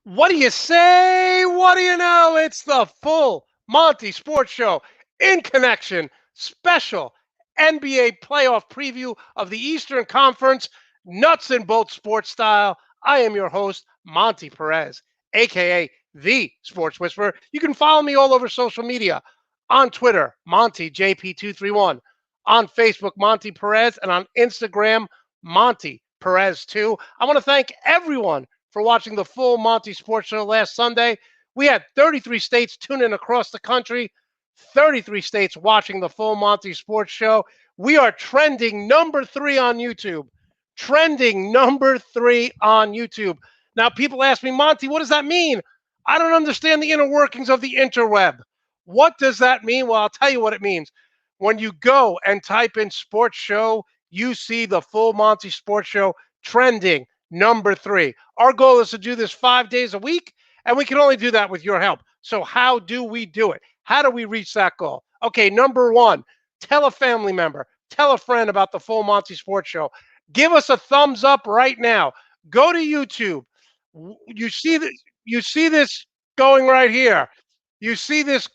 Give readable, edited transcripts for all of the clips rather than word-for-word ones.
What do you say? What do you know? It's the full Monty Sports Show in connection special NBA playoff preview of the Eastern Conference, nuts and bolts sports style. I am your host, Monty Perez, aka the Sports Whisperer. You can follow me all over social media on Twitter, MontyJP231, on Facebook, Monty Perez, and on Instagram, Monty Perez2. I want to thank everyone for watching the full Monty Sports Show last Sunday. We had 33 states tune in across the country, 33 states watching the full Monty Sports Show. We are trending number 3 on YouTube. Trending number 3 on YouTube. Now, people ask me, Monty, what does that mean? I don't understand the inner workings of the interweb. What does that mean? Well, I'll tell you what it means. When you go and type in sports show, you see the full Monty Sports Show trending number 3. Our goal is to do this 5 days a week, and we can only do that with your help. So how do we do it? How do we reach that goal? Okay, number 1, tell a family member, tell a friend about the full Monty Sports Show. Give us a thumbs up right now. Go to YouTube. You see this going right here. You see this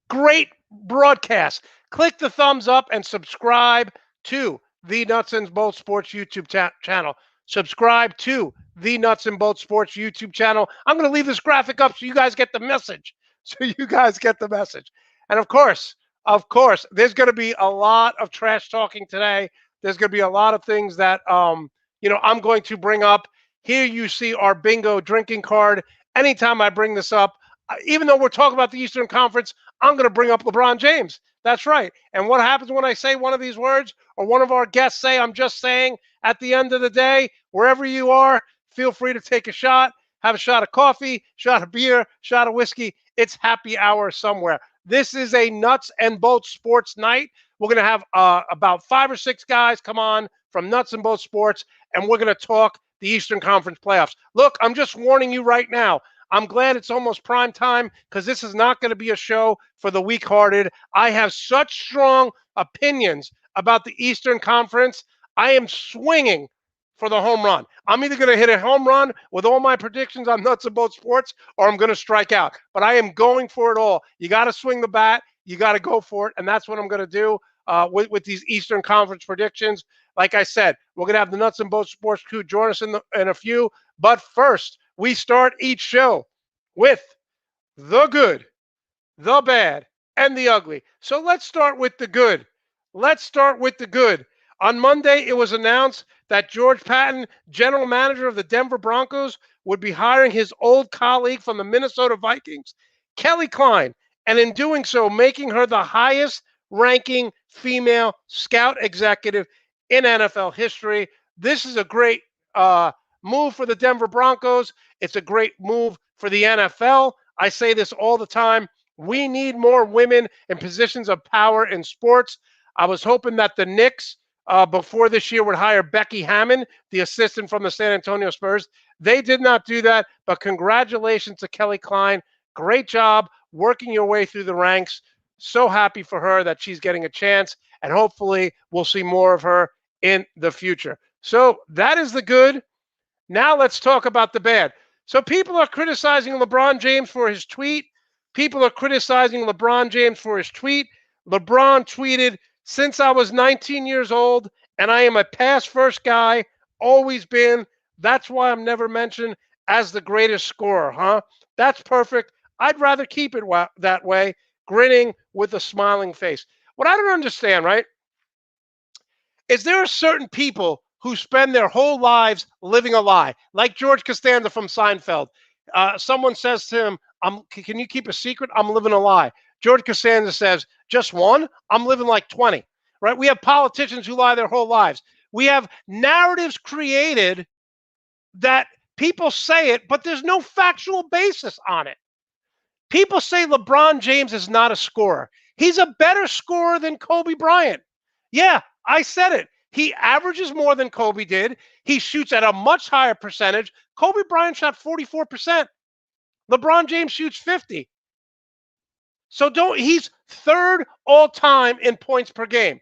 great broadcast. Click the thumbs up and subscribe to the Nuts and Bolts Sports YouTube channel. Subscribe to the Nuts and Bolts Sports YouTube channel. I'm going to leave this graphic up so you guys get the message. And of course, there's going to be a lot of trash talking today. There's going to be a lot of things that I'm going to bring up. Here you see our bingo drinking card. Anytime I bring this up, even though we're talking about the Eastern Conference, I'm going to bring up LeBron James. That's right. And what happens when I say one of these words or one of our guests say, I'm just saying, at the end of the day, wherever you are, feel free to take a shot, have a shot of coffee, shot of beer, shot of whiskey. It's happy hour somewhere. This is a nuts and bolts sports night. We're going to have about 5 or 6 guys come on from Nuts and Bolts Sports, and we're going to talk the Eastern Conference playoffs. Look, I'm just warning you right now. I'm glad it's almost prime time because this is not going to be a show for the weak-hearted. I have such strong opinions about the Eastern Conference. I am swinging for the home run. I'm either going to hit a home run with all my predictions on Nuts and Bolts Sports or I'm going to strike out. But I am going for it all. You got to swing the bat. You got to go for it. And that's what I'm going to do with these Eastern Conference predictions. Like I said, we're going to have the Nuts and Bolts Sports crew join us in a few. But first, we start each show with the good, the bad, and the ugly. So let's start with the good. On Monday, it was announced that George Patton, general manager of the Denver Broncos, would be hiring his old colleague from the Minnesota Vikings, Kelly Klein, and in doing so, making her the highest-ranking female scout executive in NFL history. This is a great move for the Denver Broncos. It's a great move for the NFL. I say this all the time. We need more women in positions of power in sports. I was hoping that the Knicks, before this year, would hire Becky Hammon, the assistant from the San Antonio Spurs. They did not do that, but congratulations to Kelly Klein. Great job working your way through the ranks. So happy for her that she's getting a chance, and hopefully we'll see more of her in the future. So that is the good. Now let's talk about the bad. So people are criticizing LeBron James for his tweet. LeBron tweeted, "Since I was 19 years old, and I am a pass-first guy, always been. That's why I'm never mentioned as the greatest scorer, huh? That's perfect. I'd rather keep it that way," grinning with a smiling face. What I don't understand, right, is there are certain people who spend their whole lives living a lie, like George Costanza from Seinfeld. Someone says to him, can you keep a secret? I'm living a lie. George Costanza says, just one? I'm living like 20, right? We have politicians who lie their whole lives. We have narratives created that people say it, but there's no factual basis on it. People say LeBron James is not a scorer. He's a better scorer than Kobe Bryant. Yeah, I said it. He averages more than Kobe did. He shoots at a much higher percentage. Kobe Bryant shot 44%. LeBron James shoots 50. So he's third all time in points per game.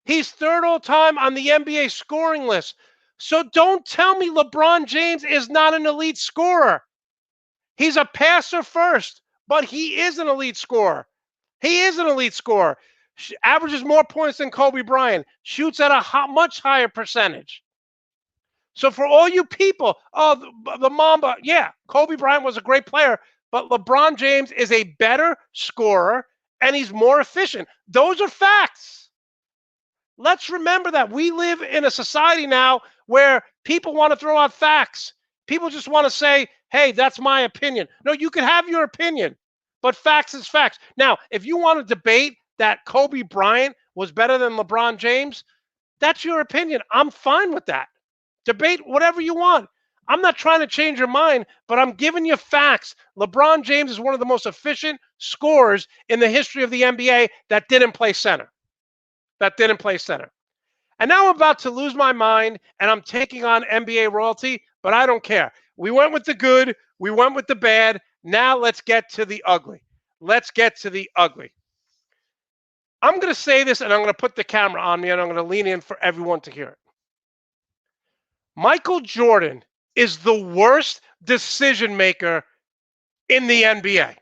He's third all time on the NBA scoring list. So don't tell me LeBron James is not an elite scorer. He's a passer first, but he is an elite scorer. He is an elite scorer. Averages more points than Kobe Bryant. Shoots at a much higher percentage. So for all you people, the Mamba, yeah, Kobe Bryant was a great player, but LeBron James is a better scorer and he's more efficient. Those are facts. Let's remember that we live in a society now where people want to throw out facts. People just want to say, hey, that's my opinion. No, you can have your opinion, but facts is facts. Now, if you want to debate that Kobe Bryant was better than LeBron James, that's your opinion. I'm fine with that. Debate whatever you want. I'm not trying to change your mind, but I'm giving you facts. LeBron James is one of the most efficient scorers in the history of the NBA that didn't play center. And now I'm about to lose my mind and I'm taking on NBA royalty, but I don't care. We went with the good. We went with the bad. Now let's get to the ugly. I'm going to say this and I'm going to put the camera on me and I'm going to lean in for everyone to hear it. Michael Jordan is the worst decision maker in the NBA.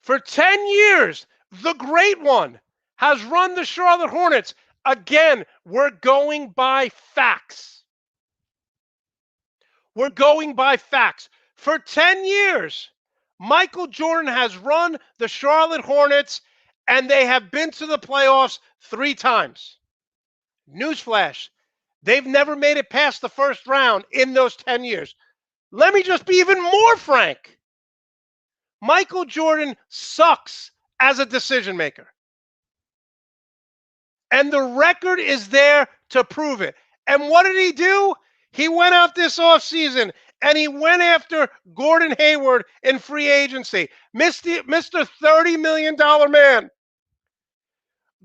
For 10 years, the great one has run the Charlotte Hornets. Again, we're going by facts. For 10 years, Michael Jordan has run the Charlotte Hornets, and they have been to the playoffs 3 times. Newsflash, they've never made it past the first round in those 10 years. Let me just be even more frank. Michael Jordan sucks as a decision maker. And the record is there to prove it. And what did he do? He went out this offseason and he went after Gordon Hayward in free agency. Mr. $30 million man.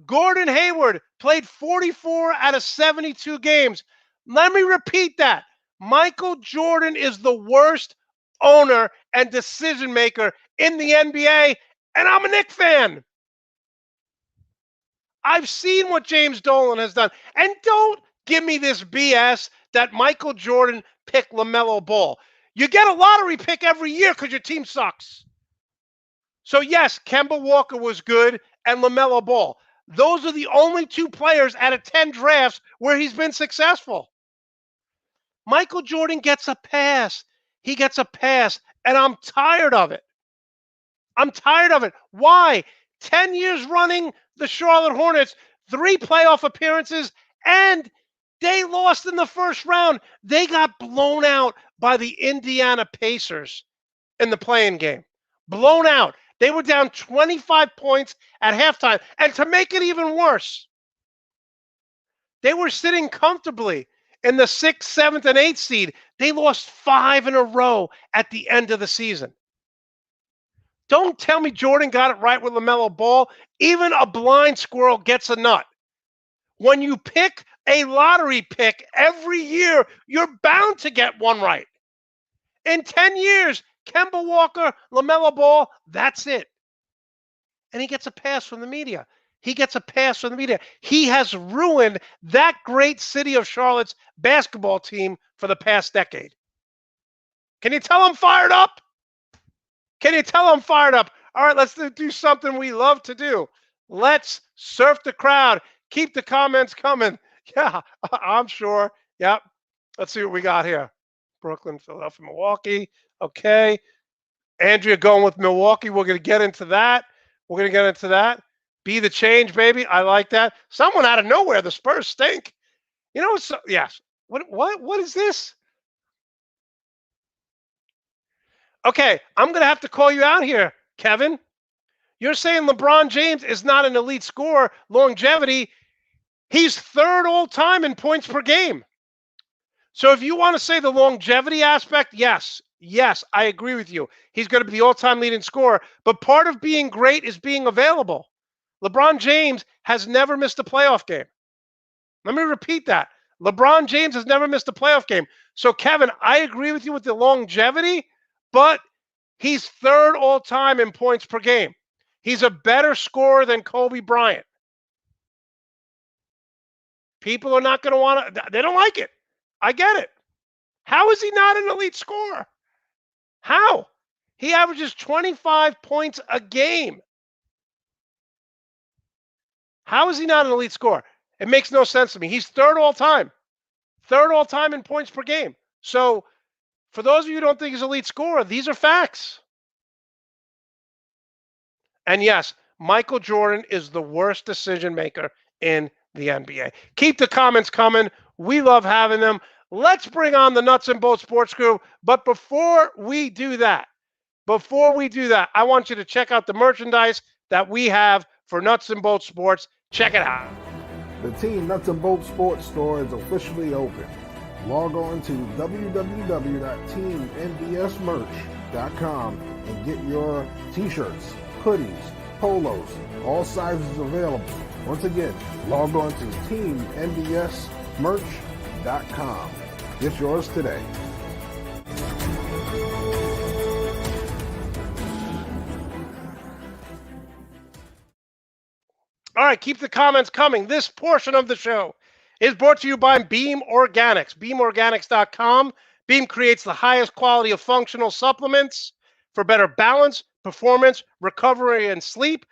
Gordon Hayward played 44 out of 72 games. Let me repeat that. Michael Jordan is the worst owner and decision maker in the NBA, and I'm a Knicks fan. I've seen what James Dolan has done. And don't give me this BS that Michael Jordan picked LaMelo Ball. You get a lottery pick every year because your team sucks. So, yes, Kemba Walker was good and LaMelo Ball. Those are the only 2 players out of 10 drafts where he's been successful. Michael Jordan gets a pass. He gets a pass, and I'm tired of it. Why? 10 years running the Charlotte Hornets, 3 playoff appearances, and they lost in the first round. They got blown out by the Indiana Pacers in the play-in game. Blown out. They were down 25 points at halftime. And to make it even worse, they were sitting comfortably in the 6th, 7th, and 8th seed. They lost 5 in a row at the end of the season. Don't tell me Jordan got it right with LaMelo Ball. Even a blind squirrel gets a nut. When you pick a lottery pick every year, you're bound to get one right. In 10 years, Kemba Walker, LaMelo Ball, that's it. And he gets a pass from the media. He has ruined that great city of Charlotte's basketball team for the past decade. Can you tell I'm fired up? All right, let's do something we love to do. Let's surf the crowd. Keep the comments coming. Yeah, I'm sure. Yep. Let's see what we got here. Brooklyn, Philadelphia, Milwaukee. Okay. Andrea going with Milwaukee. We're going to get into that. Be the change, baby. I like that. Someone out of nowhere. The Spurs stink. You know, yes. What is this? Okay, I'm going to have to call you out here, Kevin. You're saying LeBron James is not an elite scorer, longevity. He's 3rd all time in points per game. So if you want to say the longevity aspect, yes, Yes, I agree with you. He's going to be the all-time leading scorer, but part of being great is being available. LeBron James has never missed a playoff game. Let me repeat that. LeBron James has never missed a playoff game. So, Kevin, I agree with you with the longevity, but he's third all-time in points per game. He's a better scorer than Kobe Bryant. People are not going to want to – they don't like it. I get it. How is he not an elite scorer? How? He averages 25 points a game. How is he not an elite scorer? It makes no sense to me. He's third all time in points per game. So, for those of you who don't think he's an elite scorer, these are facts. And yes, Michael Jordan is the worst decision maker in the NBA. Keep the comments coming. We love having them. Let's bring on the Nuts and Bolts Sports Crew. But before we do that, I want you to check out the merchandise that we have for Nuts and Bolts Sports. Check it out. The Team Nuts and Bolts Sports Store is officially open. Log on to www.teamnbsmerch.com and get your t-shirts, hoodies, polos, all sizes available. Once again, log on to teamnbsmerch.com. Get yours today. All right, keep the comments coming. This portion of the show is brought to you by Beam Organics. BeamOrganics.com. Beam creates the highest quality of functional supplements for better balance, performance, recovery, and sleep.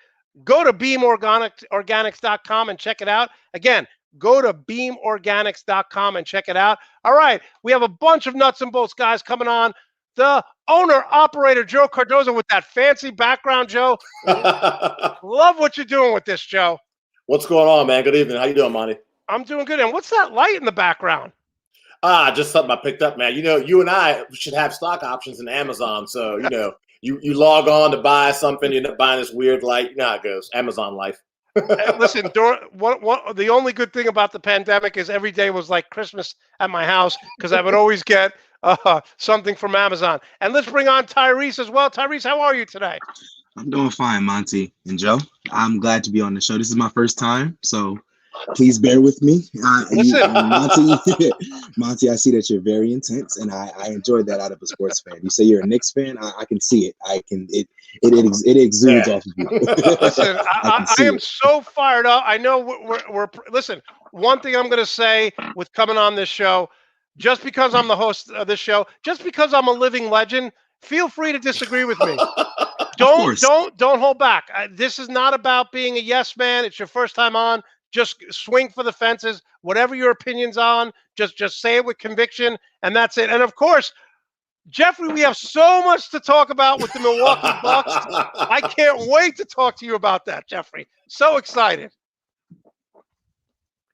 Go to BeamOrganics.com and check it out. Again, go to BeamOrganics.com and check it out. All right, we have a bunch of Nuts and Bolts guys coming on. The owner-operator, Joe Cardozo, with that fancy background, Joe. Love what you're doing with this, Joe. What's going on, man? Good evening. How you doing, Monty? I'm doing good. And what's that light in the background? Just something I picked up, man. You know, you and I should have stock options in Amazon. So, you know, you log on to buy something, you end up buying this weird light. You know how it goes. Amazon life. Listen, the only good thing about the pandemic is every day was like Christmas at my house because I would always get something from Amazon. And let's bring on Tyrese as well. Tyrese, how are you today? I'm doing fine, Monty and Joe. I'm glad to be on the show. This is my first time, so please bear with me. Monty, I see that you're very intense, and I enjoyed that out of a sports fan. You say you're a Knicks fan. I can see it. It exudes off of you. Listen, I am so fired up. I know we're listen. One thing I'm going to say with coming on this show, just because I'm the host of this show, just because I'm a living legend, feel free to disagree with me. Don't hold back. This is not about being a yes man. It's your first time on. Just swing for the fences. Whatever your opinion's on, just say it with conviction, and that's it. And of course, Jeffrey, we have so much to talk about with the Milwaukee Bucks. I can't wait to talk to you about that, Jeffrey. So excited.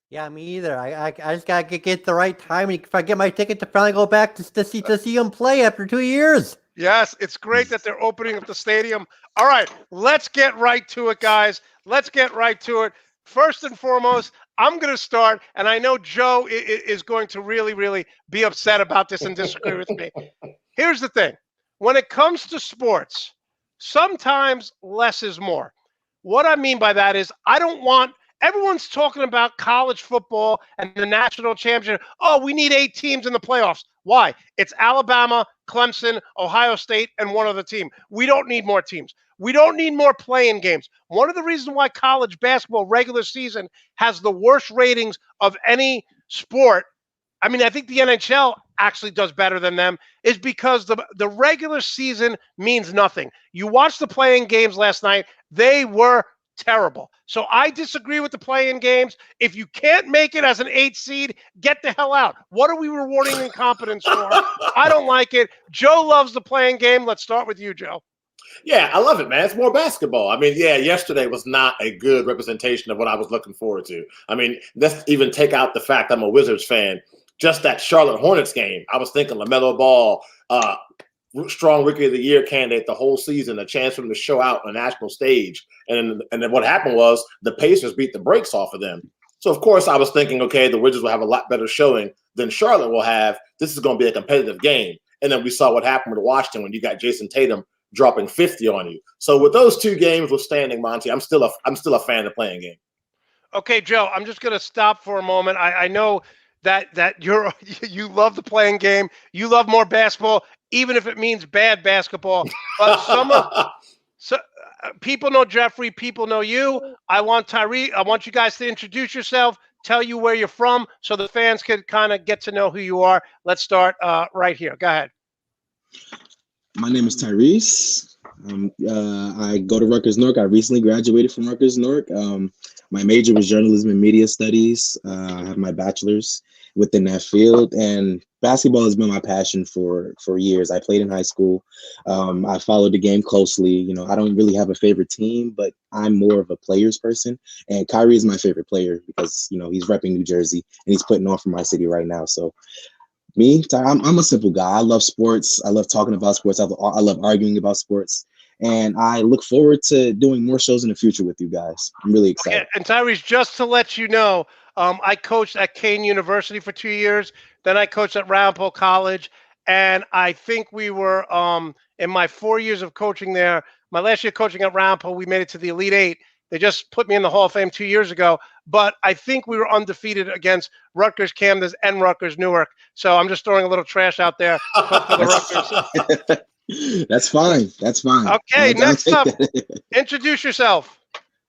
Yeah, me either. I just gotta get the right time. If I get my ticket to finally go back to see him play after 2 years. Yes, it's great that they're opening up the stadium. All right, let's get right to it, guys. Let's get right to it. First and foremost, I'm going to start, and I know Joe is going to really, really be upset about this and disagree with me. Here's the thing. When it comes to sports, sometimes less is more. What I mean by that is I don't want – everyone's talking about college football and the national championship. Oh, we need 8 teams in the playoffs. Why? It's Alabama, Clemson, Ohio State, and one other team. We don't need more teams. We don't need more play-in games. One of the reasons why college basketball regular season has the worst ratings of any sport, I mean, I think the NHL actually does better than them, is because the regular season means nothing. You watched the play-in games last night. They were terrible. So I disagree with the play-in games. If you can't make it as an 8 seed, get the hell out. What are we rewarding incompetence for? I don't like it. Joe loves the play-in game. Let's start with you, Joe. Yeah, I love it, man. It's more basketball. I mean, yeah, yesterday was not a good representation of what I was looking forward to. I mean, let's even take out the fact I'm a Wizards fan. Just that Charlotte Hornets game, I was thinking LaMelo Ball, strong Rookie of the Year candidate the whole season, a chance for him to show out on a national stage. And then what happened was the Pacers beat the brakes off of them. So, of course, I was thinking, okay, the Wizards will have a lot better showing than Charlotte will have. This is going to be a competitive game. And then we saw what happened with Washington when you got Jason Tatum dropping 50 on you. So with those two games withstanding, Monty, I'm still a fan of the playing game. Okay, Joe, I'm just going to stop for a moment. I know that you love the playing game. You love more basketball, even if it means bad basketball. But people know Jeffrey. People know you. I want you guys to introduce yourself, tell you where you're from, so the fans can kind of get to know who you are. Let's start right here. Go ahead. My name is Tyrese. I go to Rutgers Newark. I recently graduated from Rutgers Newark. My major was journalism and media studies. I have my bachelor's within that field, and basketball has been my passion for years. I played in high school. I followed the game closely. You know, I don't really have a favorite team, but I'm more of a players person. And Kyrie is my favorite player because, you know, he's repping New Jersey and he's putting on for my city right now. So me, I'm a simple guy. I love sports. I love talking about sports. I love arguing about sports. And I look forward to doing more shows in the future with you guys. I'm really excited. Okay, and Tyrese, just to let you know, I coached at Kane University for 2 years. Then I coached at Ramapo College. And I think we were, in my 4 years of coaching there, my last year coaching at Ramapo, we made it to the Elite Eight. They just put me in the Hall of Fame 2 years ago. But I think we were undefeated against Rutgers Camden and Rutgers Newark. So I'm just throwing a little trash out there for the Rutgers. That's fine. That's fine. Okay, next up, introduce yourself.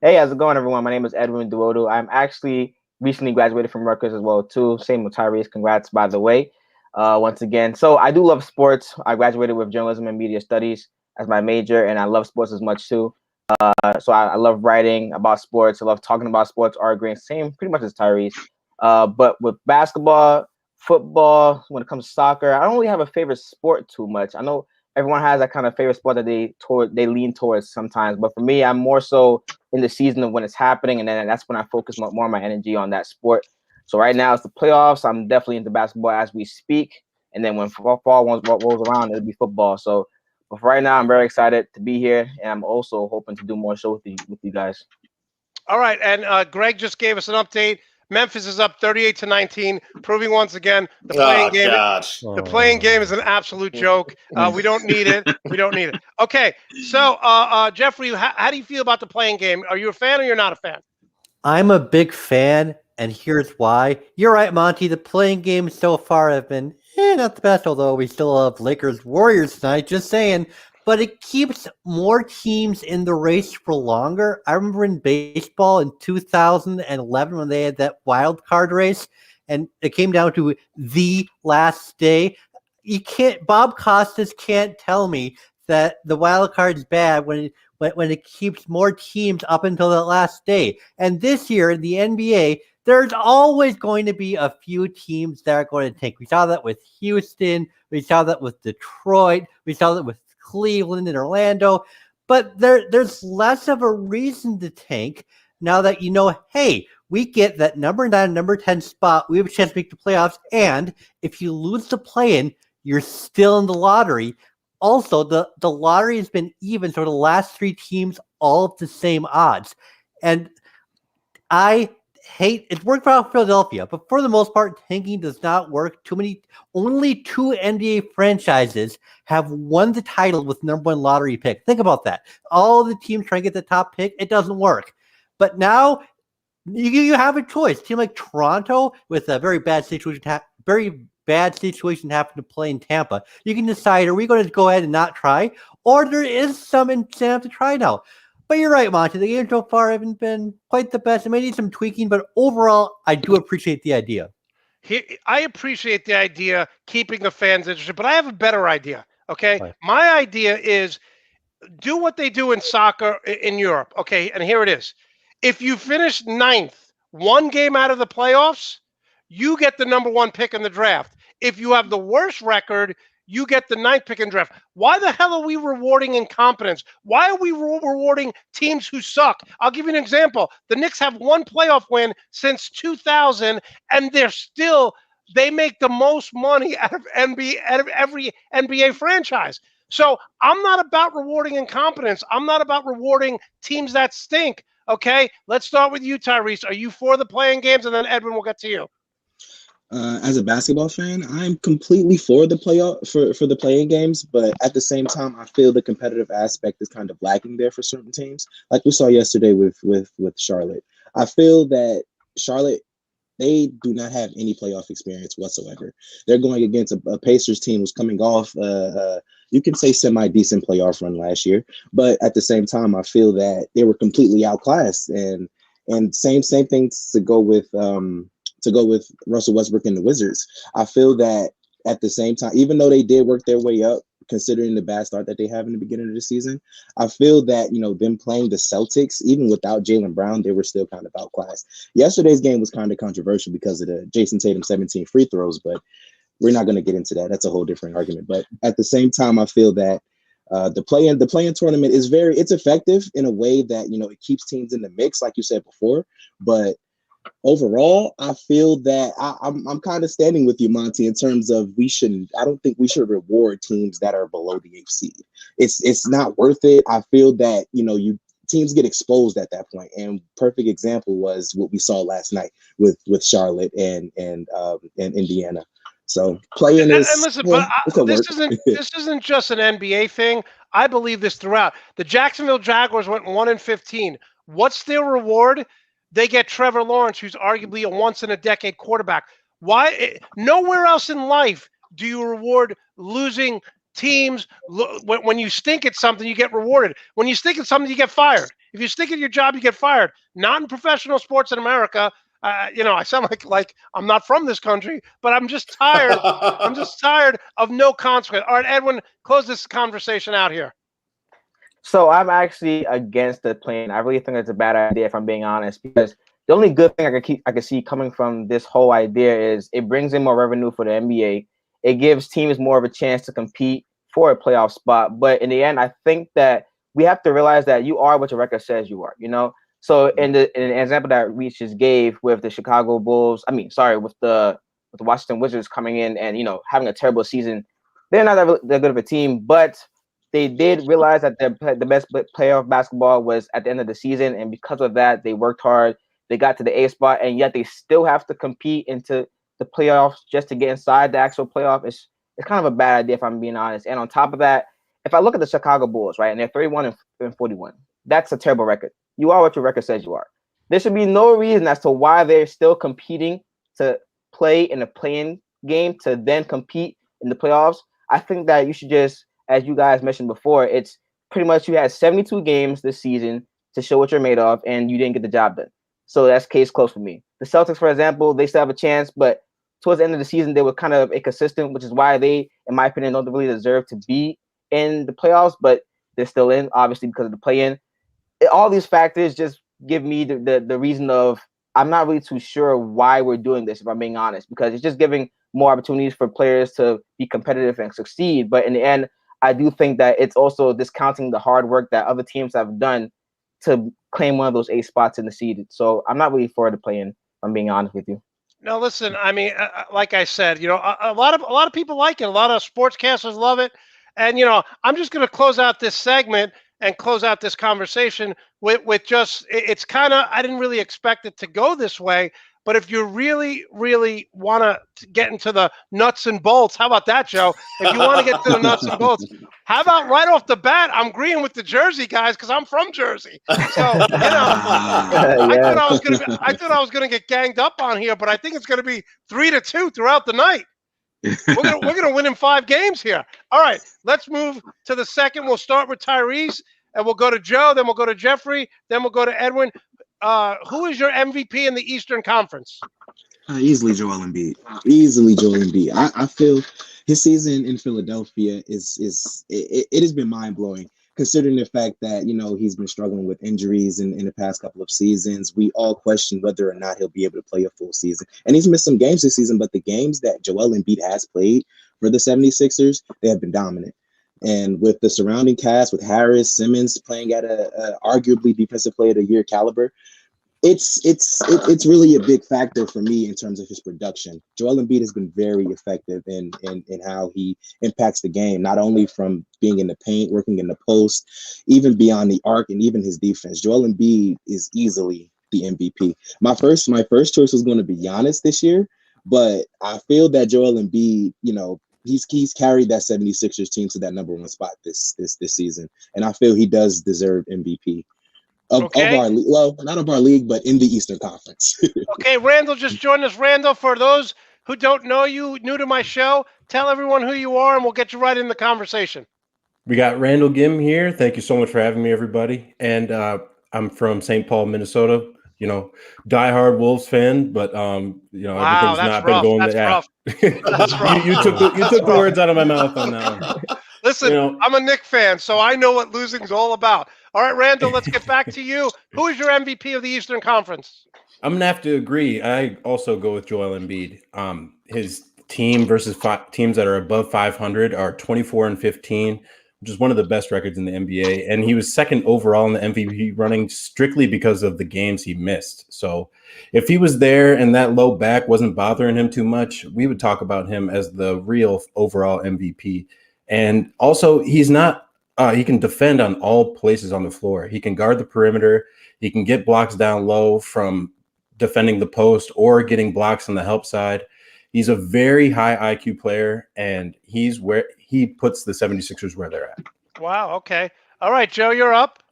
Hey, how's it going, everyone? My name is Edwin Duodo. I'm actually recently graduated from Rutgers as well, too. Same with Tyrese. Congrats, by the way, once again. So I do love sports. I graduated with journalism and media studies as my major, and I love sports as much, too. So I love writing about sports. I love talking about sports, arguing, same pretty much as Tyrese. But with basketball, football, when it comes to soccer, I don't really have a favorite sport too much. I know everyone has that kind of favorite sport that they lean towards sometimes. But for me, I'm more so in the season of when it's happening, and then that's when I focus more of my energy on that sport. So right now it's the playoffs. I'm definitely into basketball as we speak. And then when fall rolls around, it'll be football. So but for right now, I'm very excited to be here, and I'm also hoping to do more shows with you guys. All right, and Greg just gave us an update. Memphis is up 38-19, proving once again the playing game. Gosh. The playing game is an absolute joke. We don't need it. We don't need it. Okay, so Jeffrey, how do you feel about the playing game? Are you a fan or you're not a fan? I'm a big fan, and here's why. You're right, Monty. The playing games so far have been not the best, although we still have Lakers Warriors tonight, just saying. But it keeps more teams in the race for longer. I remember in baseball in 2011 when they had that wild card race, and it came down to the last day. Bob Costas can't tell me that the wild card is bad when it keeps more teams up until the last day. And this year in the NBA, there's always going to be a few teams that are going to tank. We saw that with Houston. We saw that with Detroit. We saw that with Cleveland and Orlando. But there's less of a reason to tank now that you know, hey, we get that number 9, number 10 spot. We have a chance to make the playoffs. And if you lose the play-in, you're still in the lottery. Also, the lottery has been even, so the last 3 teams all at the same odds. And I hate it. Worked for Philadelphia, but for the most part, tanking does not work. Only 2 NBA franchises have won the title with number 1 lottery pick. Think about that. All the teams trying to get the top pick, it doesn't work. But now you have a choice. A team like Toronto with a very bad situation happened to play in Tampa. You can decide, are we going to go ahead and not try? Or there is some incentive to try now. But you're right, Monty. The games so far haven't been quite the best. It may need some tweaking, but overall, I do appreciate the idea. I appreciate the idea, keeping the fans interested, but I have a better idea, okay? Right. My idea is do what they do in soccer in Europe, okay? And here it is. If you finish 9th, 1 game out of the playoffs, you get the number 1 pick in the draft. If you have the worst record, you get the 9th pick in draft. Why the hell are we rewarding incompetence? Why are we rewarding teams who suck? I'll give you an example. The Knicks have 1 playoff win since 2000, and they make the most money out of every NBA franchise. So I'm not about rewarding incompetence. I'm not about rewarding teams that stink. Okay, let's start with you, Tyrese. Are you for the playing games? And then Edwin will get to you. As a basketball fan, I'm completely for the playoff for the playing games, but at the same time, I feel the competitive aspect is kind of lacking there for certain teams. Like we saw yesterday with Charlotte. I feel that Charlotte, they do not have any playoff experience whatsoever. They're going against a Pacers team who's coming off, you can say semi-decent playoff run last year, but at the same time, I feel that they were completely outclassed. And same thing to go with Russell Westbrook and the Wizards. I feel that at the same time, even though they did work their way up, considering the bad start that they have in the beginning of the season, I feel that, them playing the Celtics, even without Jaylen Brown, they were still kind of outclassed. Yesterday's game was kind of controversial because of the Jason Tatum 17 free throws, but we're not going to get into that. That's a whole different argument. But at the same time, I feel that the play-in tournament is it's effective in a way that, it keeps teams in the mix, like you said before, but overall, I feel that I'm kind of standing with you, Monty, in terms of I don't think we should reward teams that are below the 8th seed. It's not worth it. I feel that, teams get exposed at that point. And perfect example was what we saw last night with Charlotte and Indiana. So playing is, and listen, but this isn't just an NBA thing. I believe this throughout. The Jacksonville Jaguars went 1-15. What's their reward? They get Trevor Lawrence, who's arguably a once-in-a-decade quarterback. Why? Nowhere else in life do you reward losing teams. When you stink at something, you get rewarded. When you stink at something, you get fired. If you stink at your job, you get fired. Not in professional sports in America. I sound like I'm not from this country, but I'm just tired. I'm just tired of no consequence. All right, Edwin, close this conversation out here. So I'm actually against the plan. I really think it's a bad idea, if I'm being honest, because the only good thing I can see coming from this whole idea is it brings in more revenue for the NBA. It gives teams more of a chance to compete for a playoff spot. But in the end, I think that we have to realize that you are what your record says you are, So in an example that we just gave with the Chicago Bulls, with the Washington Wizards coming in and, having a terrible season, they're not that good of a team, but they did realize that the best playoff basketball was at the end of the season. And because of that, they worked hard. They got to the A spot, and yet they still have to compete into the playoffs just to get inside the actual playoff. It's kind of a bad idea, if I'm being honest. And on top of that, if I look at the Chicago Bulls, right, and they're 31-41, that's a terrible record. You are what your record says you are. There should be no reason as to why they're still competing to play in a play-in game to then compete in the playoffs. I think that you should just, as you guys mentioned before, it's pretty much you had 72 games this season to show what you're made of, and you didn't get the job done. So that's case closed for me. The Celtics, for example, they still have a chance, but towards the end of the season, they were kind of inconsistent, which is why they, in my opinion, don't really deserve to be in the playoffs, but they're still in, obviously, because of the play-in. All these factors just give me the reason of I'm not really too sure why we're doing this, if I'm being honest, because it's just giving more opportunities for players to be competitive and succeed. But in the end, I do think that it's also discounting the hard work that other teams have done to claim one of those 8 spots in the seed. So I'm not really for the play-in, if I'm being honest with you. No, listen, like I said, a lot of people like it. A lot of sportscasters love it. And, I'm just going to close out this segment and close out this conversation with just, it's kind of, I didn't really expect it to go this way. But if you really, really want to get into the nuts and bolts, how about that, Joe? If you want to get to the nuts and bolts, how about right off the bat, I'm agreeing with the Jersey guys because I'm from Jersey. So, I thought I was gonna get ganged up on here, but I think it's gonna be 3-2 throughout the night. We're gonna win in 5 games here. All right, let's move to the second. We'll start with Tyrese, and we'll go to Joe, then we'll go to Jeffrey, then we'll go to Edwin. Who is your MVP in the Eastern Conference? Easily Joel Embiid. Easily Joel Embiid. I feel his season in Philadelphia it has been mind blowing, considering the fact that he's been struggling with injuries in the past couple of seasons. We all question whether or not he'll be able to play a full season, and he's missed some games this season. But the games that Joel Embiid has played for the 76ers, they have been dominant. And with the surrounding cast, with Harris, Simmons playing at a arguably defensive player of the year caliber, it's really a big factor for me in terms of his production. Joel Embiid has been very effective in how he impacts the game, not only from being in the paint, working in the post, even beyond the arc, and even his defense. Joel Embiid is easily the MVP. My first choice was going to be Giannis this year, But I feel that Joel Embiid, he's carried that 76ers team to that number one spot this season, and I feel he does deserve MVP of our league. Well, not of our league, but in the Eastern Conference. Okay, Randall just joined us. Randall, for those who don't know you, new to my show, tell everyone who you are, and we'll get you right in the conversation. We got Randall Gim here. Thank you so much for having me, everybody. And I'm from St. Paul, Minnesota. Diehard Wolves fan, but everything's not been going. That's rough. That's rough. You took the words out of my mouth on that one. Listen, I'm a Knicks fan, so I know what losing's all about. All right, Randall, let's get back to you. Who is your MVP of the Eastern Conference? I'm gonna have to agree. I also go with Joel Embiid. His team versus teams that are above 500 are 24-15. Which is one of the best records in the NBA. And he was second overall in the MVP running strictly because of the games he missed. So if he was there and that low back wasn't bothering him too much, we would talk about him as the real overall MVP. And also, he's not, he can defend on all places on the floor. He can guard the perimeter. He can get blocks down low from defending the post or getting blocks on the help side. He's a very high IQ player, and he's where he puts the 76ers where they're at. Wow, okay. All right, Joe, you're up.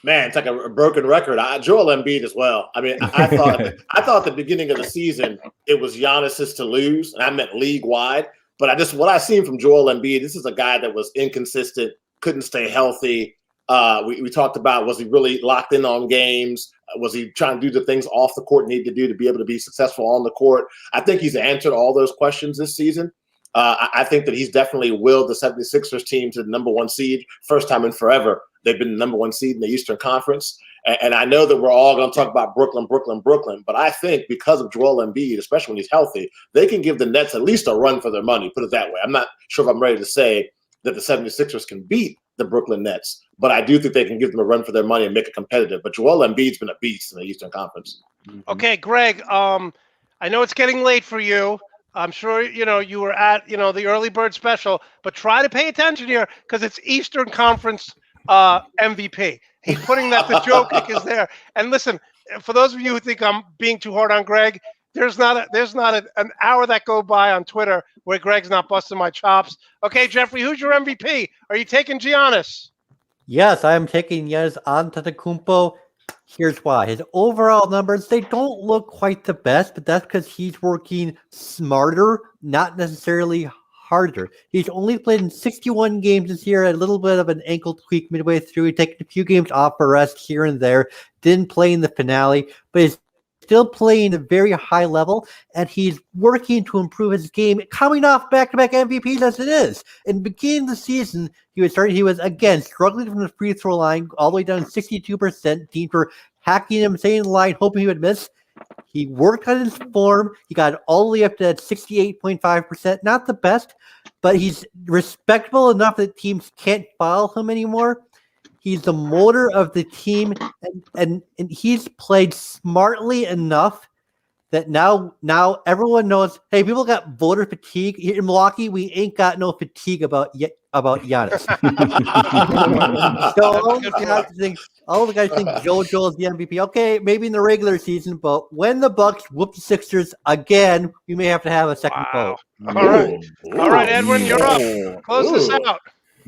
Man, it's like a broken record. Joel Embiid as well. I mean, I thought at the beginning of the season it was Giannis's to lose, and I meant league-wide. But what I seen from Joel Embiid, this is a guy that was inconsistent, couldn't stay healthy. We talked about, was he really locked in on games? Was he trying to do the things off the court needed to do to be able to be successful on the court? I think he's answered all those questions this season. I think that he's definitely willed the 76ers team to the number one seed. First time in forever, they've been the number one seed in the Eastern Conference. And I know that we're all going to talk about Brooklyn, but I think because of Joel Embiid, especially when he's healthy, they can give the Nets at least a run for their money, put it that way. I'm not sure if I'm ready to say that the 76ers can beat the Brooklyn Nets, but I do think they can give them a run for their money and make it competitive. But Joel Embiid's been a beast in the Eastern Conference. Okay, Greg, I know it's getting late for you. I'm sure, you were at, the early bird special, but try to pay attention here because it's Eastern Conference MVP. He's putting that the joke is there. And listen, for those of you who think I'm being too hard on Greg, there's not an hour that go by on Twitter where Greg's not busting my chops. Okay, Jeffrey, who's your MVP? Are you taking Giannis? Yes, I am taking Giannis Antetokounmpo. Here's why. His overall numbers, they don't look quite the best, but that's because he's working smarter, not necessarily harder. He's only played in 61 games this year, a little bit of an ankle tweak midway through. He's taken a few games off for rest here and there. Didn't play in the finale, but he's still playing at a very high level, and he's working to improve his game, coming off back-to-back MVPs as it is. In the beginning of the season, he was again struggling from the free throw line, all the way down 62%. Teams were hacking him, staying in the line, hoping he would miss. He worked on his form. He got all the way up to that 68.5%. Not the best, but he's respectable enough that teams can't foul him anymore. He's the motor of the team, and he's played smartly enough that now everyone knows, hey, people got voter fatigue. Here in Milwaukee, we ain't got no fatigue about Giannis. So all the guys think JoJo is the MVP. Okay, maybe in the regular season, but when the Bucks whoop the Sixers again, we may have to have a second vote. All right, Edwin, you're up. Close this out.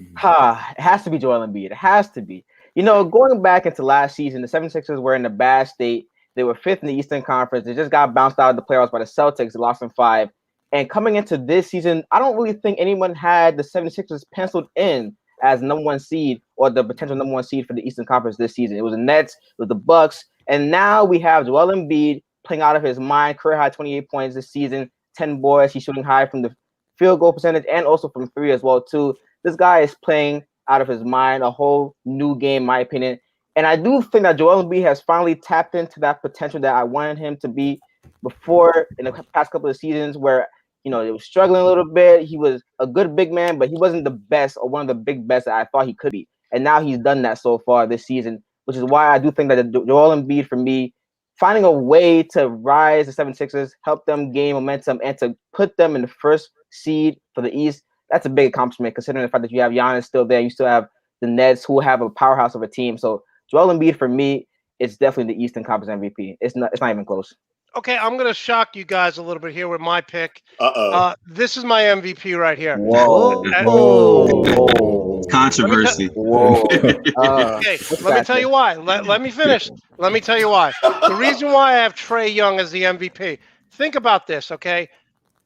It has to be Joel Embiid. It has to be. Going back into last season, the 76ers were in a bad state. They were fifth in the Eastern Conference. They just got bounced out of the playoffs by the Celtics. They lost in 5. And coming into this season, I don't really think anyone had the 76ers penciled in as number one seed or the potential number one seed for the Eastern Conference this season. It was the Nets, it was the Bucks, and now we have Joel Embiid playing out of his mind, career high 28 points this season, 10 boards. He's shooting high from the field goal percentage and also from three as well too. This guy is playing out of his mind, a whole new game, in my opinion. And I do think that Joel Embiid has finally tapped into that potential that I wanted him to be before in the past couple of seasons where, he was struggling a little bit. He was a good big man, but he wasn't the best or one of the big best that I thought he could be. And now he's done that so far this season, which is why I do think that Joel Embiid, for me, finding a way to rise the 76ers, help them gain momentum, and to put them in the first seed for the East, that's a big accomplishment considering the fact that you have Giannis still there. You still have the Nets who have a powerhouse of a team. So Joel Embiid, for me, it's definitely the Eastern Conference MVP. It's not even close. Okay, I'm going to shock you guys a little bit here with my pick. Uh-oh. This is my MVP right here. Whoa. Whoa. Controversy. Whoa. Okay, let me tell you why. Let me finish. Let me tell you why. The reason why I have Trae Young as the MVP. Think about this, okay?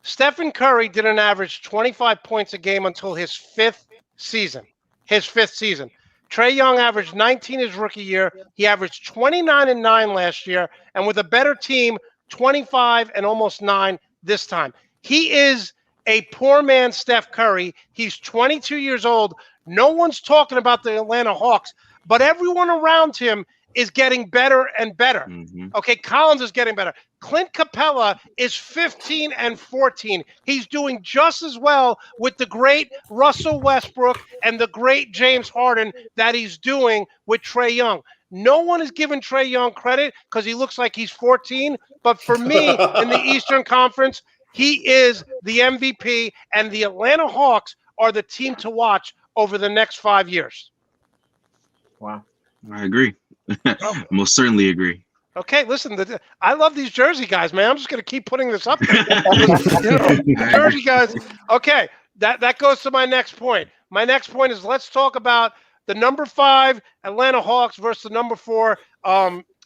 Stephen Curry didn't average 25 points a game until his fifth season. Trae Young averaged 19 his rookie year. He averaged 29 and 9 last year, and with a better team, 25 and almost 9 this time. He is a poor man Steph Curry. He's 22 years old. No one's talking about the Atlanta Hawks, but everyone around him is getting better and better. Mm-hmm. Okay, Collins is getting better. Clint Capella is 15 and 14. He's doing just as well with the great Russell Westbrook and the great James Harden that he's doing with Trae Young. No one is giving Trae Young credit because he looks like he's 14. But for me, in the Eastern Conference, he is the MVP, and the Atlanta Hawks are the team to watch over the next 5 years. Wow. I agree. Most certainly agree. Okay, listen, I love these Jersey guys, man. I'm just going to keep putting this up there. Jersey guys. Okay, that goes to my next point. My next point is let's talk about the number 5 Atlanta Hawks versus the number 4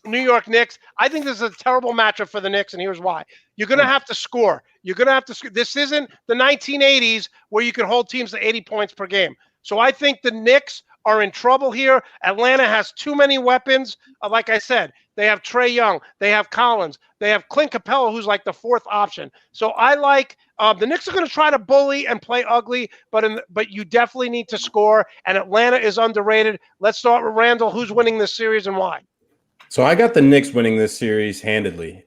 New York Knicks. I think this is a terrible matchup for the Knicks, and here's why. You're going to have to score. You're going to have to score. This isn't the 1980s where you can hold teams to 80 points per game. So I think the Knicks are in trouble here. Atlanta has too many weapons. Like I said, they have Trae Young. They have Collins. They have Clint Capella, who's like the 4th option. So I like the Knicks are going to try to bully and play ugly, but you definitely need to score, and Atlanta is underrated. Let's start with Randall. Who's winning this series and why? So I got the Knicks winning this series handedly.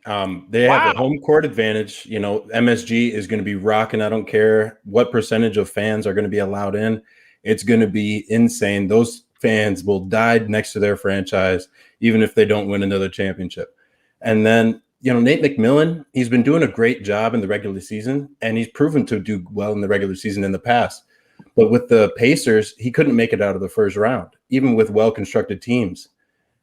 They have a home court advantage. You know, MSG is going to be rocking. I don't care what percentage of fans are going to be allowed in. It's going to be insane. Those fans will die next to their franchise, even if they don't win another championship. And then, you know, Nate McMillan, he's been doing a great job in the regular season, and he's proven to do well in the regular season in the past. But with the Pacers, he couldn't make it out of the first round, even with well-constructed teams.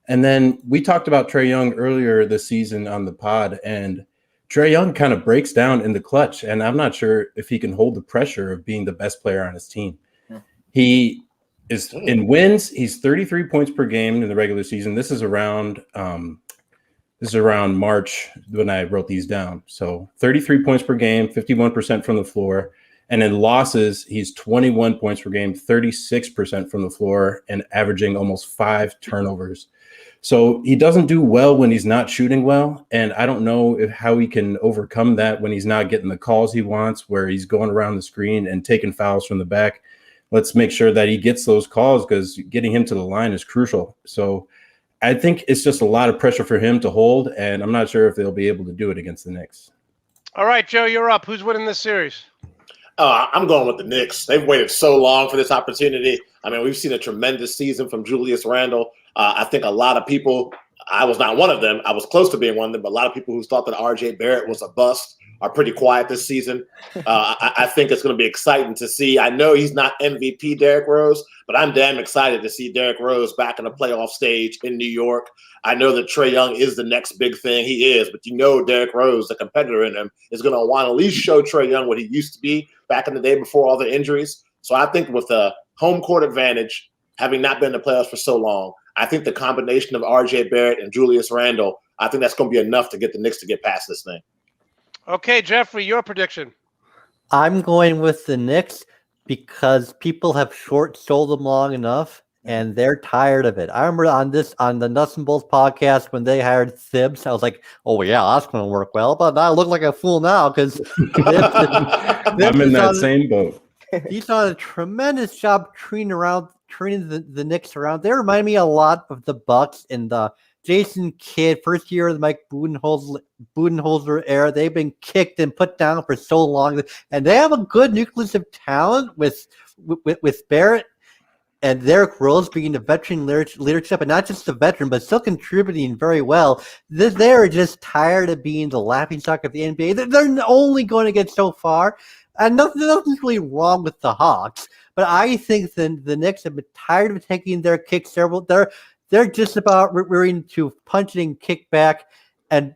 And then we talked about Trae Young earlier this season on the pod, and Trae Young kind of breaks down in the clutch, and I'm not sure if he can hold the pressure of being the best player on his team. He is in wins. He's 33 points per game in the regular season. This is around March when I wrote these down. So 33 points per game, 51% from the floor. And in losses, he's 21 points per game, 36% from the floor, and averaging almost 5 turnovers. So he doesn't do well when he's not shooting well. And I don't know how he can overcome that when he's not getting the calls he wants, where he's going around the screen and taking fouls from the back. Let's make sure that he gets those calls, because getting him to the line is crucial. So I think it's just a lot of pressure for him to hold, and I'm not sure if they'll be able to do it against the Knicks. All right, Joe, you're up. Who's winning this series? I'm going with the Knicks. They've waited so long for this opportunity. I mean, we've seen a tremendous season from Julius Randle. I think a lot of people, I was not one of them. I was close to being one of them, but a lot of people who thought that RJ Barrett was a bust are pretty quiet this season. I think it's going to be exciting to see. I know he's not MVP Derrick Rose, but I'm damn excited to see Derrick Rose back in the playoff stage in New York. I know that Trae Young is the next big thing. He is, but you know Derrick Rose, the competitor in him, is going to want to at least show Trae Young what he used to be back in the day before all the injuries. So I think with the home court advantage, having not been in the playoffs for so long, I think the combination of RJ Barrett and Julius Randle, I think that's going to be enough to get the Knicks to get past this thing. Okay, Jeffrey, your prediction. I'm going with the Knicks because people have short-sold them long enough, and they're tired of it. I remember on the Nuts and Bolts podcast when they hired Thibs, I was like, "Oh yeah, that's going to work well." But I look like a fool now because I'm in that same boat. He's done a tremendous job turning the Knicks around. They remind me a lot of the Bucks in the Jason Kidd, first year of the Mike Budenholzer era. They've been kicked and put down for so long, and they have a good nucleus of talent with Barrett and Derrick Rose being the veteran leadership, and not just the veteran, but still contributing very well. They're just tired of being the laughingstock of the NBA. They're only going to get so far, and nothing's really wrong with the Hawks. But I think the Knicks have been tired of taking their kicks. They're just about ready to punch it and kick back. and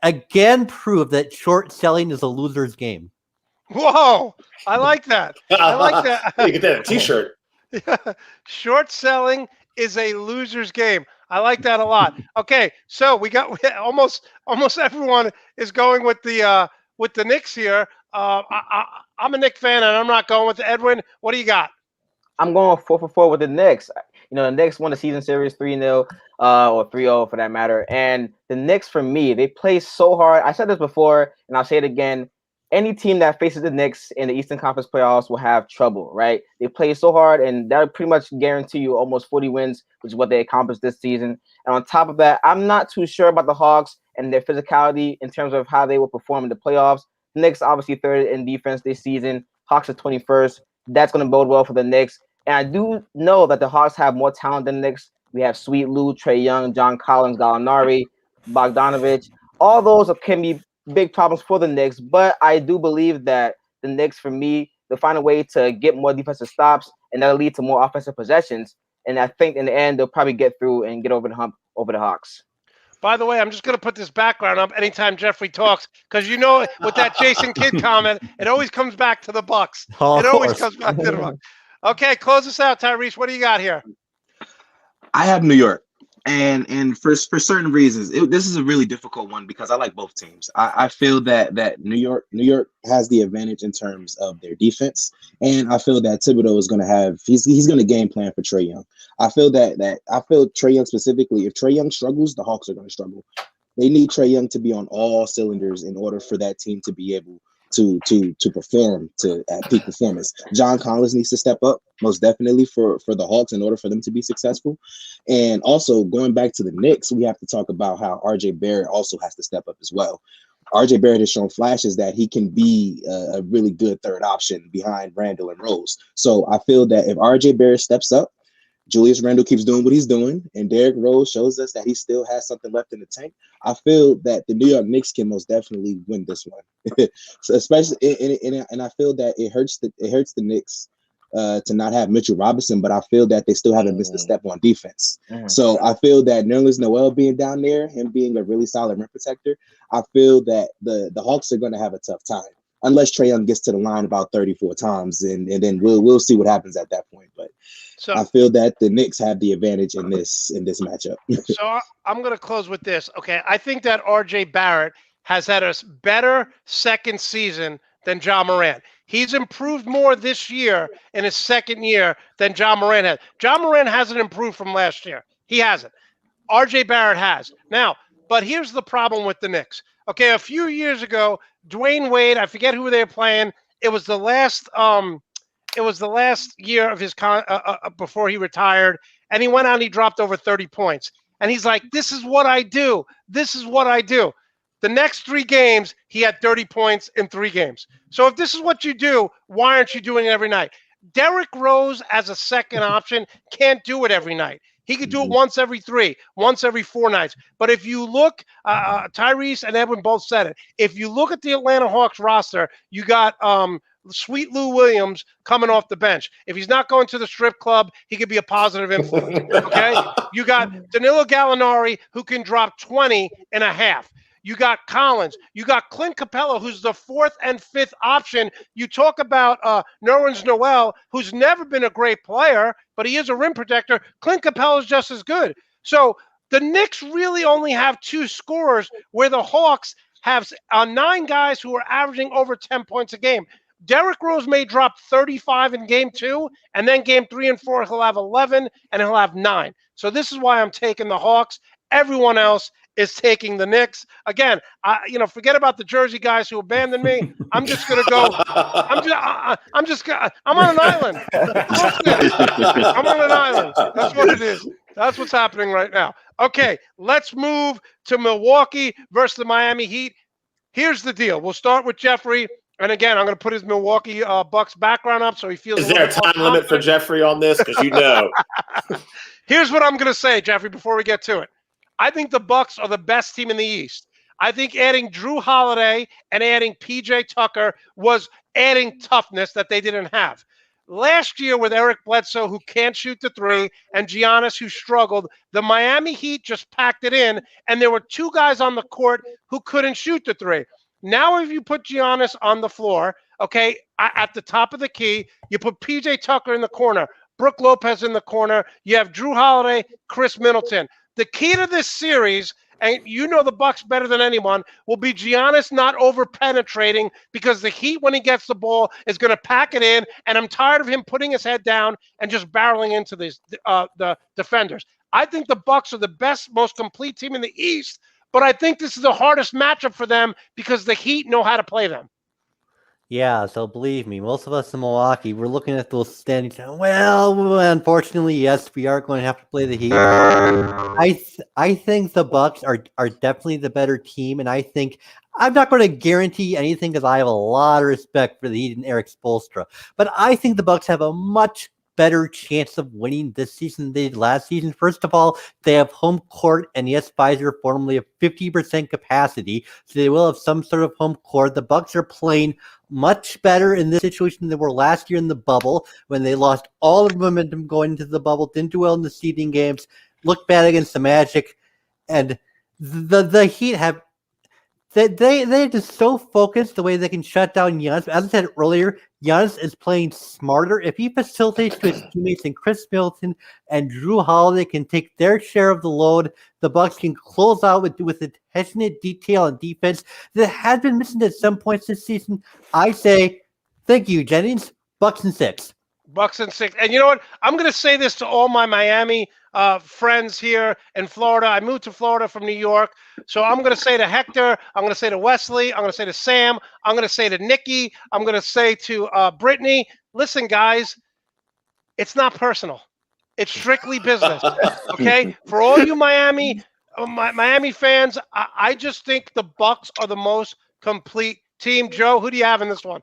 again prove that short selling is a loser's game. Whoa, I like that. I like that. You get that in a T-shirt. Short selling is a loser's game. I like that a lot. Okay, so we almost everyone is going with the Knicks here. I'm a Knicks fan, and I'm not going with Edwin. What do you got? I'm going 4-for-4 with the Knicks. The Knicks won the season series 3-0, or 3-0 for that matter. And the Knicks, for me, they play so hard. I said this before, and I'll say it again. Any team that faces the Knicks in the Eastern Conference playoffs will have trouble, right? They play so hard, and that would pretty much guarantee you almost 40 wins, which is what they accomplished this season. And on top of that, I'm not too sure about the Hawks and their physicality in terms of how they will perform in the playoffs. Knicks obviously third in defense this season. Hawks are 21st. That's going to bode well for the Knicks. And I do know that the Hawks have more talent than the Knicks. We have Sweet Lou, Trae Young, John Collins, Gallinari, Bogdanovich. All those can be big problems for the Knicks, but I do believe that the Knicks, for me, they'll find a way to get more defensive stops, and that'll lead to more offensive possessions. And I think in the end, they'll probably get through and get over the hump over the Hawks. By the way, I'm just going to put this background up anytime Jeffrey talks, because with that Jason Kidd comment, it always comes back to the Bucks. It always comes back to the Bucks. Okay, close us out, Tyrese. What do you got here? I have New York. And for certain reasons, this is a really difficult one because I like both teams. I feel that New York has the advantage in terms of their defense, and I feel that Thibodeau is going to have he's going to game plan for Trae Young. I feel Trae Young specifically. If Trae Young struggles, the Hawks are going to struggle. They need Trae Young to be on all cylinders in order for that team to be able to perform at peak performance. John Collins needs to step up most definitely for the Hawks in order for them to be successful. And also going back to the Knicks, we have to talk about how RJ Barrett also has to step up as well. RJ Barrett has shown flashes that he can be a really good third option behind Randall and Rose. So I feel that if RJ Barrett steps up, Julius Randle keeps doing what he's doing, and Derrick Rose shows us that he still has something left in the tank, I feel that the New York Knicks can most definitely win this one. So especially, and I feel that it hurts the Knicks to not have Mitchell Robinson, but I feel that they still haven't missed a step on defense. So I feel that Nerlens Noel being down there, him being a really solid rim protector, I feel that the Hawks are going to have a tough time unless Trae Young gets to the line about 34 times, and then we'll see what happens at that point. But so I feel that the Knicks have the advantage in this matchup. So I'm going to close with this. Okay, I think that RJ Barrett has had a better second season than Ja Morant. He's improved more this year in his second year than Ja Morant has. Ja Morant hasn't improved from last year. He hasn't. RJ Barrett has. Now, but here's the problem with the Knicks. Okay, a few years ago, Dwayne Wade, I forget who they were playing. It was the last year of his before he retired, and he went out and he dropped over 30 points. And he's like, "This is what I do. This is what I do." The next 3 games, he had 30 points in 3 games. So if this is what you do, why aren't you doing it every night? Derrick Rose as a second option can't do it every night. He could do it once every 3, once every 4 nights. But if you look, Tyrese and Edwin both said it. If you look at the Atlanta Hawks roster, you got Sweet Lou Williams coming off the bench. If he's not going to the strip club, he could be a positive influence. Okay? You got Danilo Gallinari, who can drop 20 and a half. You got Collins. You got Clint Capella, who's the 4th and 5th option. You talk about Nerlens Noel, who's never been a great player, but he is a rim protector. Clint Capella is just as good. So the Knicks really only have 2 scorers, where the Hawks have 9 guys who are averaging over 10 points a game. Derrick Rose may drop 35 in game 2, and then game 3 and 4, he'll have 11, and he'll have 9. So this is why I'm taking the Hawks. Everyone else is taking the Knicks. Again, forget about the Jersey guys who abandoned me. I'm just going to go. I'm on an island. I'm on an island. That's what it is. That's what's happening right now. Okay, let's move to Milwaukee versus the Miami Heat. Here's the deal. We'll start with Jeffrey. And again, I'm going to put his Milwaukee Bucks background up so he feels. Is there a time limit for Jeffrey on this? Because Here's what I'm going to say, Jeffrey, before we get to it. I think the Bucks are the best team in the East. I think adding Drew Holiday and adding PJ Tucker was adding toughness that they didn't have. Last year with Eric Bledsoe, who can't shoot the three, and Giannis, who struggled, the Miami Heat just packed it in, and there were two guys on the court who couldn't shoot the three. Now, if you put Giannis on the floor, okay, at the top of the key, you put PJ Tucker in the corner, Brook Lopez in the corner, you have Drew Holiday, Chris Middleton. The key to this series, and you know the Bucks better than anyone, will be Giannis not over-penetrating, because the Heat, when he gets the ball, is going to pack it in, and I'm tired of him putting his head down and just barreling into the defenders. I think the Bucks are the best, most complete team in the East, but I think this is the hardest matchup for them because the Heat know how to play them. Yeah, so believe me, most of us in Milwaukee, we're looking at those standings. Well, unfortunately, yes, we are going to have to play the Heat. I think the Bucks are definitely the better team, and I think I'm not going to guarantee anything because I have a lot of respect for the Heat and Eric Spoelstra, but I think the Bucks have a much better chance of winning this season than they did last season. First of all, they have home court, and yes, Pfizer formally have 50% capacity, so they will have some sort of home court. The Bucks are playing much better in this situation than they were last year in the bubble, when they lost all of momentum going into the bubble, didn't do well in the seeding games, looked bad against the Magic, and the Heat have they're just so focused the way they can shut down Giannis. As I said earlier, Giannis is playing smarter. If he facilitates to his teammates, and Chris Middleton and Drew Holiday can take their share of the load, the Bucks can close out with attention to detail and defense that had been missing at some points this season. I say, thank you, Jennings. Bucks and 6. Bucks and 6. And you know what? I'm going to say this to all my Miami friends here in Florida. I moved to Florida from New York. So I'm going to say to Hector, I'm going to say to Wesley, I'm going to say to Sam, I'm going to say to Nikki, I'm going to say to Brittany, listen, guys, it's not personal. It's strictly business. Okay? For all you Miami fans, I just think the Bucks are the most complete team. Joe, who do you have in this one?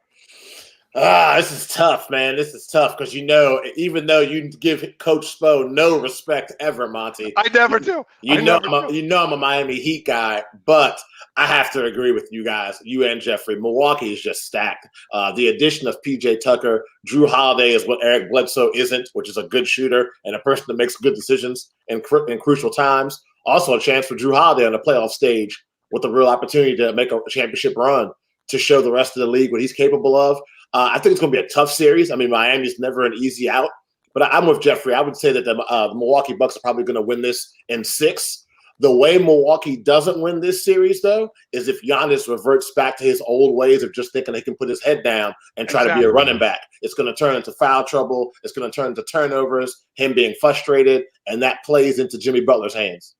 This is tough, man. This is tough because, even though you give Coach Spo no respect ever, Monty. I never do. I'm a Miami Heat guy, but I have to agree with you guys, you and Jeffrey. Milwaukee is just stacked. The addition of PJ Tucker, Drew Holiday is what Eric Bledsoe isn't, which is a good shooter and a person that makes good decisions in crucial times. Also a chance for Drew Holiday on the playoff stage with a real opportunity to make a championship run to show the rest of the league what he's capable of. I think it's going to be a tough series. I mean, Miami's never an easy out, but I'm with Jeffrey. I would say that the Milwaukee Bucks are probably going to win this in 6. The way Milwaukee doesn't win this series, though, is if Giannis reverts back to his old ways of just thinking he can put his head down and try to be a running back. It's going to turn into foul trouble. It's going to turn into turnovers, him being frustrated, and that plays into Jimmy Butler's hands.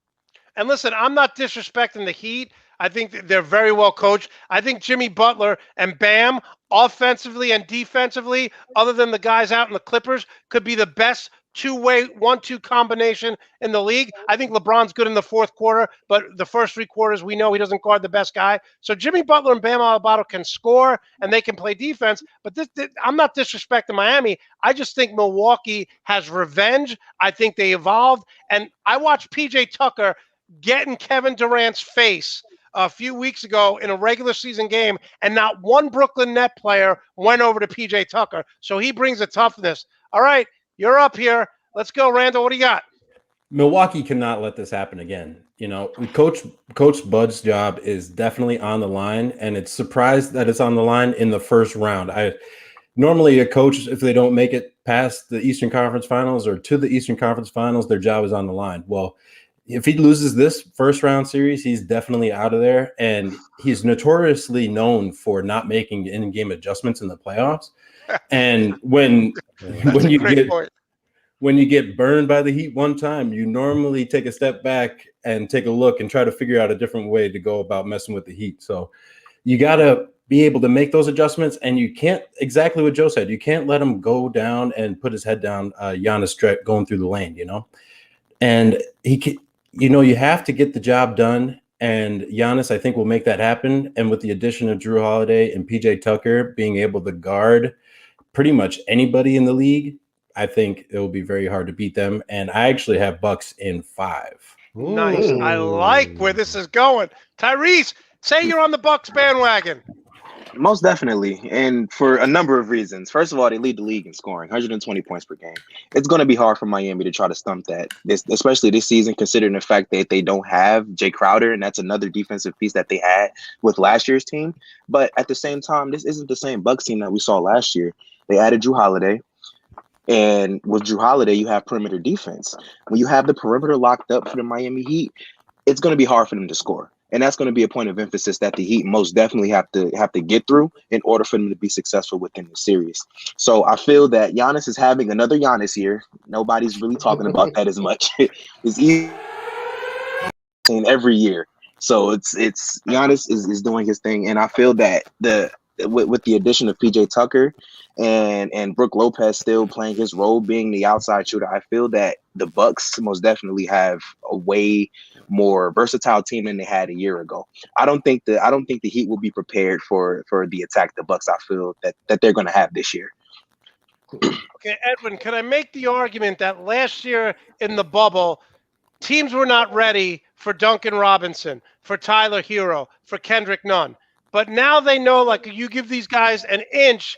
And listen, I'm not disrespecting the Heat. I think they're very well coached. I think Jimmy Butler and Bam, offensively and defensively, other than the guys out in the Clippers, could be the best two-way 1-2 combination in the league. I think LeBron's good in the fourth quarter, but the first 3 quarters, we know he doesn't guard the best guy. So Jimmy Butler and Bam Adebayo can score, and they can play defense. But I'm not disrespecting Miami. I just think Milwaukee has revenge. I think they evolved. And I watched PJ Tucker get in Kevin Durant's face a few weeks ago in a regular season game, and not one Brooklyn Net player went over to PJ Tucker. So he brings a toughness. All right, you're up here. Let's go, Randall. What do you got? Milwaukee cannot let this happen again. Coach Bud's job is definitely on the line, and it's surprised that it's on the line in the first round. Normally a coach, if they don't make it past the Eastern Conference Finals or to the Eastern Conference Finals, their job is on the line. Well, if he loses this first round series, he's definitely out of there. And he's notoriously known for not making in-game adjustments in the playoffs. And when you get burned by the Heat one time, you normally take a step back and take a look and try to figure out a different way to go about messing with the Heat. So you got to be able to make those adjustments. And you can't, exactly what Joe said, you can't let him go down and put his head down, Giannis going through the lane, And you have to get the job done, and Giannis, I think, will make that happen. And with the addition of Drew Holiday and PJ Tucker being able to guard pretty much anybody in the league, I think it will be very hard to beat them. And I actually have Bucks in 5. Nice. I like where this is going. Tyrese, say you're on the Bucks bandwagon. Most definitely, and for a number of reasons. First of all, they lead the league in scoring, 120 points per game. It's going to be hard for Miami to try to stump that, especially this season, considering the fact that they don't have Jay Crowder, and that's another defensive piece that they had with last year's team. But at the same time, this isn't the same Bucks team that we saw last year. They added Drew Holiday, and with Drew Holiday, you have perimeter defense. When you have the perimeter locked up for the Miami Heat, it's going to be hard for them to score. And that's going to be a point of emphasis that the Heat most definitely have to get through in order for them to be successful within the series. So I feel that Giannis is having another Giannis here. Nobody's really talking about that as much. It's easy every year. So it's Giannis is doing his thing, and I feel that with the addition of PJ Tucker and Brook Lopez still playing his role being the outside shooter, I feel that the Bucks most definitely have a way more versatile team than they had a year ago. I don't think the Heat will be prepared for the attack the Bucks I feel that they're going to have this year. Okay, Edwin, can I make the argument that last year in the bubble, teams were not ready for Duncan Robinson, for Tyler Hero, for Kendrick Nunn, but now they know, like, you give these guys an inch,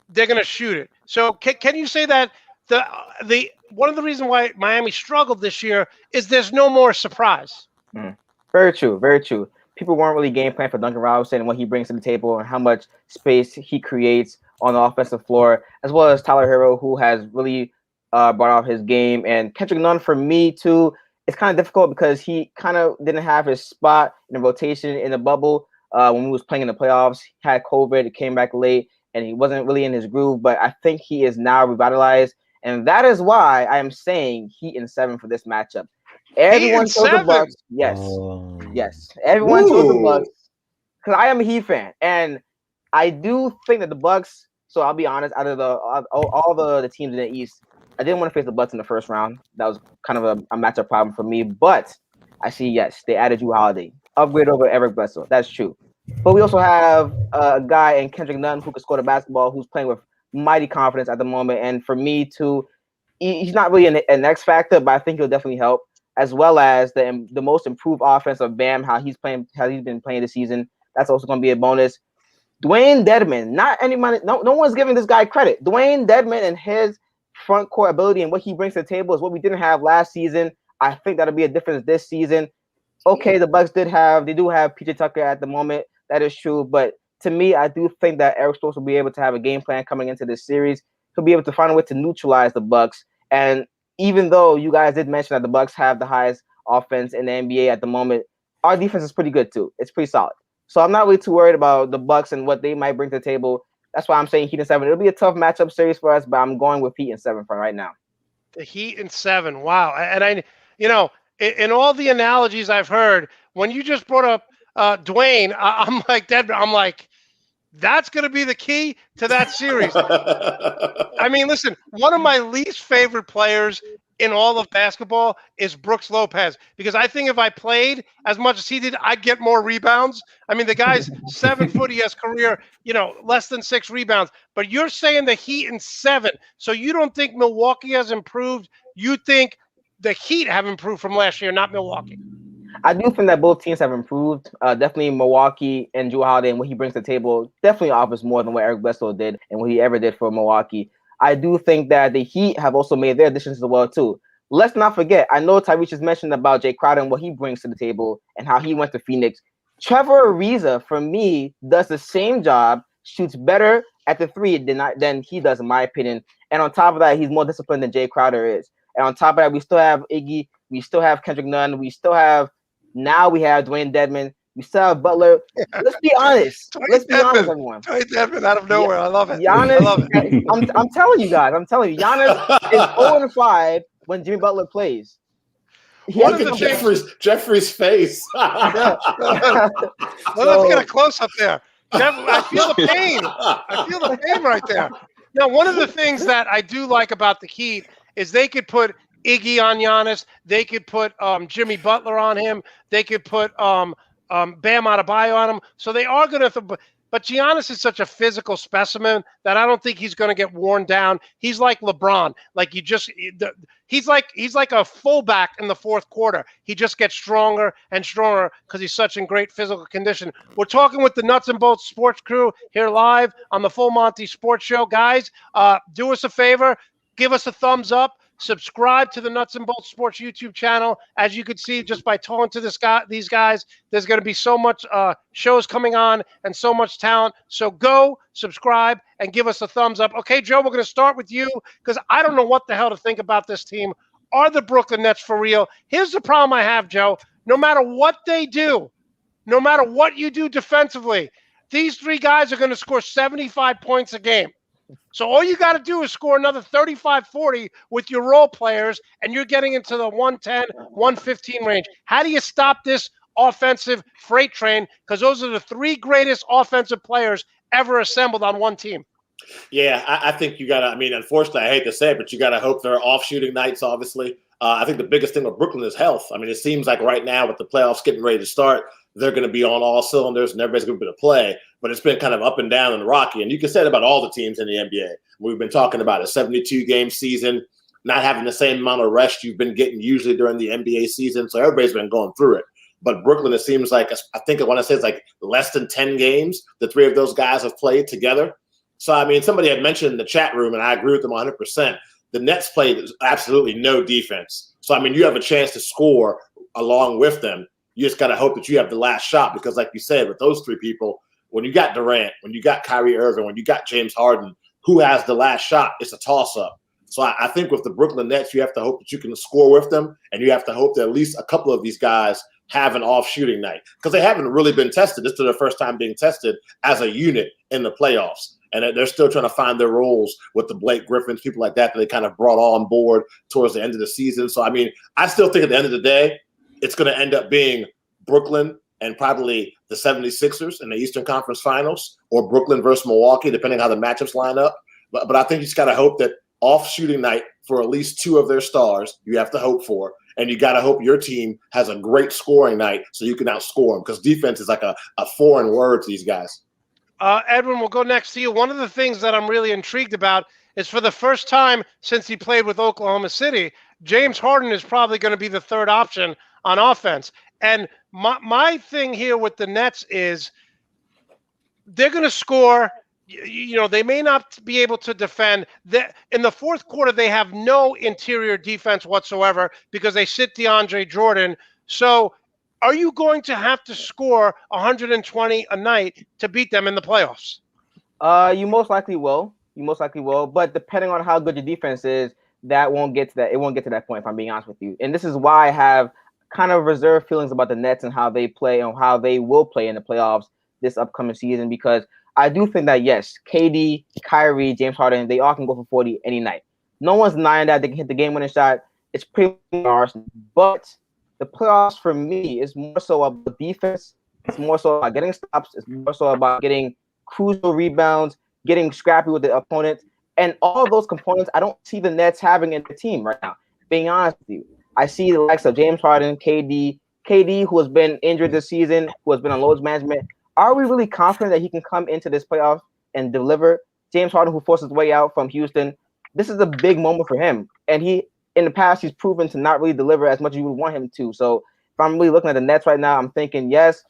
they're going to shoot it. So can you say that the one of the reasons why Miami struggled this year is there's no more surprise? Very true, very true. People weren't really game plan for Duncan Robinson and what he brings to the table and how much space he creates on the offensive floor, as well as Tyler Hero, who has really brought out his game. And Kendrick Nunn, for me, too, it's kind of difficult because he kind of didn't have his spot in the rotation in the bubble when he was playing in the playoffs. He had COVID, it came back late, and he wasn't really in his groove. But I think he is now revitalized. And that is why I am saying Heat in 7 for this matchup. Everyone chose the Bucks. Yes. Yes. Everyone chose the Bucks. Because I am a Heat fan. And I do think that the Bucks, so I'll be honest, out of all the teams in the East, I didn't want to face the Bucks in the first round. That was kind of a matchup problem for me. But I see, yes, they added Drew Holiday. Upgrade over Eric Bledsoe. That's true. But we also have a guy in Kendrick Nunn who can score the basketball, who's playing with mighty confidence at the moment. And for me, too, he's not really an X factor, but I think he'll definitely help, as well as the most improved offense of Bam, how he's been playing this season. That's also going to be a bonus. Dwayne Dedmon, no one's giving this guy credit. Dwayne Dedmon and his front court ability and what he brings to the table is what we didn't have last season. I think that'll be a difference this season. Okay, the Bucks do have PJ Tucker at the moment. That is true, but to me, I do think that Eric Stokes will be able to have a game plan coming into this series. He'll be able to find a way to neutralize the Bucks. And even though you guys did mention that the Bucks have the highest offense in the NBA at the moment, our defense is pretty good too. It's pretty solid. So I'm not really too worried about the Bucks and what they might bring to the table. That's why I'm saying Heat in 7. It'll be a tough matchup series for us, but I'm going with Heat in 7 for right now. The Heat in 7. Wow. And in all the analogies I've heard, when you just brought up Dwayne, I'm like, that's going to be the key to that series. I mean, listen, one of my least favorite players in all of basketball is Brooks Lopez, because I think if I played as much as he did, I'd get more rebounds. I mean, the guy's 7 foot, he has career, less than 6 rebounds. But you're saying the Heat in 7. So you don't think Milwaukee has improved? You think the Heat have improved from last year, not Milwaukee? I do think that both teams have improved. Definitely Milwaukee and Drew Holiday and what he brings to the table definitely offers more than what Eric Bledsoe did and what he ever did for Milwaukee. I do think that the Heat have also made their additions as well, too. Let's not forget, I know Tyrese has mentioned about Jay Crowder and what he brings to the table and how he went to Phoenix. Trevor Ariza, for me, does the same job, shoots better at the 3 than he does, in my opinion. And on top of that, he's more disciplined than Jay Crowder is. And on top of that, we still have Iggy. We still have Kendrick Nunn. We have Dwayne Dedmon. We still have Butler. Let's be honest. Let's be honest, everyone. Dwayne Dedmon out of nowhere. I love it. Giannis, I love it. I'm telling you guys. Giannis is 0-5 when Jimmy Butler plays. Look at Jeffrey's face. Let's get a close up there. Jeff, I feel the pain. I feel the pain right there. Now, one of the things that I do like about the Heat is they could put Iggy on Giannis. They could put Jimmy Butler on him. They could put Bam Adebayo on him. So they are going to But Giannis is such a physical specimen that I don't think he's going to get worn down. He's like LeBron. Like he's like a fullback in the fourth quarter. He just gets stronger and stronger because he's such in great physical condition. We're talking with the Nuts and Bolts Sports crew here live on the Full Monty Sports Show. Guys, do us a favor. Give us a thumbs up. Subscribe to the Nuts and Bolts Sports YouTube channel. As you can see, just by talking to these guys, there's going to be so much shows coming on and so much talent. So go subscribe and give us a thumbs up. Okay, Joe, we're going to start with you because I don't know what the hell to think about this team. Are the Brooklyn Nets for real? Here's the problem I have, Joe. No matter what they do, no matter what you do defensively, these three guys are going to score 75 points a game. So all you got to do is score another 35-40 with your role players, and you're getting into the 110, 115 range. How do you stop this offensive freight train? Because those are the three greatest offensive players ever assembled on one team. Yeah, I think you got to – I mean, unfortunately, I hate to say it, but you got to hope there are off-shooting nights, obviously. I think the biggest thing with Brooklyn is health. I mean, it seems like right now with the playoffs getting ready to start, they're going to be on all cylinders and everybody's going to be able to play. But it's been kind of up and down and rocky. And you can say it about all the teams in the NBA. We've been talking about a 72-game season, not having the same amount of rest you've been getting usually during the NBA season. So everybody's been going through it. But Brooklyn, it seems like, I think I want to say it's like less than 10 games the three of those guys have played together. So, I mean, somebody had mentioned in the chat room, and I agree with them 100%, the Nets played absolutely no defense. So, I mean, you have a chance to score along with them. You just got to hope that you have the last shot because, like you said, with those three people, when you got Durant, when you got Kyrie Irving, when you got James Harden, who has the last shot? It's a toss-up. So I think with the Brooklyn Nets, you have to hope that you can score with them, and you have to hope that at least a couple of these guys have an off-shooting night because they haven't really been tested. This is their first time being tested as a unit in the playoffs, and they're still trying to find their roles with the Blake Griffins, people like that they kind of brought on board towards the end of the season. So, I mean, I still think at the end of the day, it's going to end up being Brooklyn and probably the 76ers in the Eastern Conference Finals or Brooklyn versus Milwaukee, depending how the matchups line up. But I think you just got to hope that off-shooting night for at least two of their stars, you have to hope for. And you got to hope your team has a great scoring night so you can outscore them because defense is like a foreign word to these guys. Edwin, we'll go next to you. One of the things that I'm really intrigued about is for the first time since he played with Oklahoma City, James Harden is probably going to be the third option on offense. And my thing here with the Nets is they're going to score. You know, they may not be able to defend. In the fourth quarter, they have no interior defense whatsoever because they sit DeAndre Jordan. So are you going to have to score 120 a night to beat them in the playoffs? You most likely will. But depending on how good your defense is, that won't get to that. It won't get to that point, if I'm being honest with you. And this is why I have kind of reserved feelings about the Nets and how they play and how they will play in the playoffs this upcoming season because I do think that, yes, KD, Kyrie, James Harden, they all can go for 40 any night. No one's denying that they can hit the game-winning shot. It's pretty harsh. But the playoffs, for me, is more so about defense. It's more so about getting stops. It's more so about getting crucial rebounds, getting scrappy with the opponent. And all of those components, I don't see the Nets having in the team right now. Being honest with you, I see the likes of James Harden, KD, who has been injured this season, who has been on load management. Are we really confident that he can come into this playoff and deliver? James Harden, who forced his way out from Houston, this is a big moment for him. And in the past, he's proven to not really deliver as much as you would want him to. So if I'm really looking at the Nets right now, I'm thinking, yes,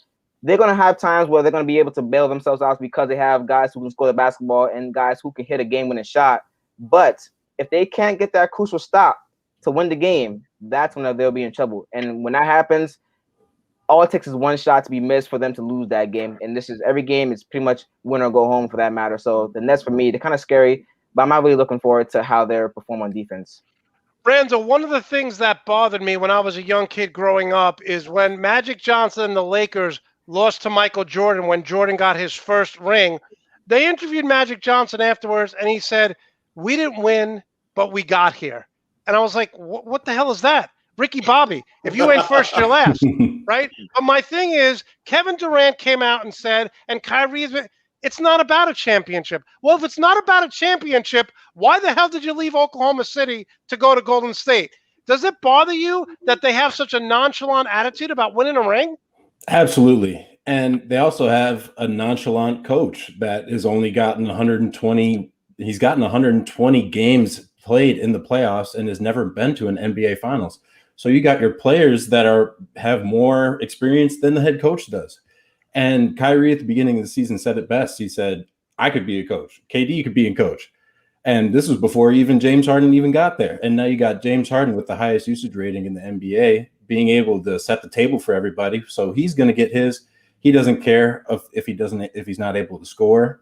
they're going to have times where they're going to be able to bail themselves out because they have guys who can score the basketball and guys who can hit a game-winning shot. But if they can't get that crucial stop to win the game, that's when they'll be in trouble. And when that happens, all it takes is one shot to be missed for them to lose that game. And this is every game is pretty much win or go home for that matter. So the Nets, for me, they're kind of scary, but I'm not really looking forward to how they perform on defense. Brando, one of the things that bothered me when I was a young kid growing up is when Magic Johnson and the Lakers lost to Michael Jordan when Jordan got his first ring. They interviewed Magic Johnson afterwards, and he said, "We didn't win, but we got here." And I was like, what the hell is that? Ricky Bobby, if you ain't first, you're last, right? But my thing is, Kevin Durant came out and said, and Kyrie, it's not about a championship. Well, if it's not about a championship, why the hell did you leave Oklahoma City to go to Golden State? Does it bother you that they have such a nonchalant attitude about winning a ring? Absolutely. And they also have a nonchalant coach that has only gotten 120. He's gotten 120 games played in the playoffs and has never been to an NBA Finals. So you got your players that have more experience than the head coach does. And Kyrie at the beginning of the season said it best. He said, I could be a coach. KD could be a coach. And this was before even James Harden even got there. And now you got James Harden with the highest usage rating in the NBA being able to set the table for everybody. So he's going to get his. He doesn't care if he's not able to score.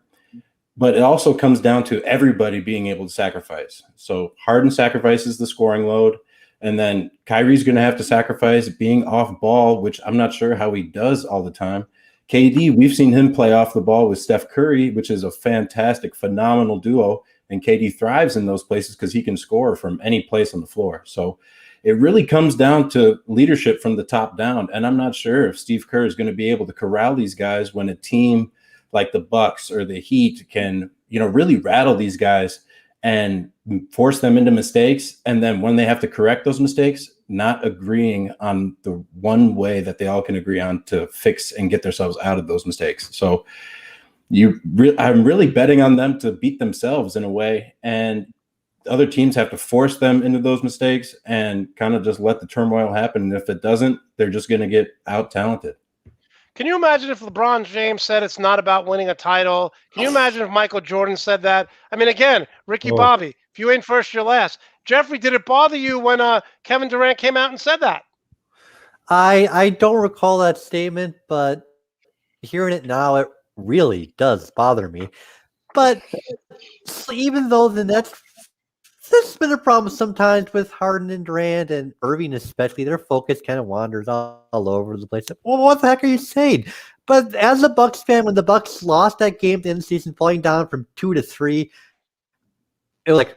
But it also comes down to everybody being able to sacrifice. So Harden sacrifices the scoring load. And then Kyrie's going to have to sacrifice being off ball, which I'm not sure how he does all the time. KD, we've seen him play off the ball with Steph Curry, which is a fantastic, phenomenal duo. And KD thrives in those places because he can score from any place on the floor. So it really comes down to leadership from the top down. And I'm not sure if Steve Kerr is going to be able to corral these guys when a team like the Bucks or the Heat can, really rattle these guys and force them into mistakes. And then when they have to correct those mistakes, not agreeing on the one way that they all can agree on to fix and get themselves out of those mistakes. So I'm really betting on them to beat themselves in a way. And other teams have to force them into those mistakes and kind of just let the turmoil happen. And if it doesn't, they're just going to get out-talented. Can you imagine if LeBron James said it's not about winning a title? Can you imagine if Michael Jordan said that? I mean, again, Ricky Bobby, if you ain't first, you're last. Jeffrey, did it bother you when Kevin Durant came out and said that? I don't recall that statement, but hearing it now, it really does bother me. But even though the Nets, this has been a problem sometimes with Harden and Durant and Irving especially. Their focus kind of wanders all over the place. Well, what the heck are you saying? But as a Bucks fan, when the Bucks lost that game at the end of the season, falling down from 2-3, it was like,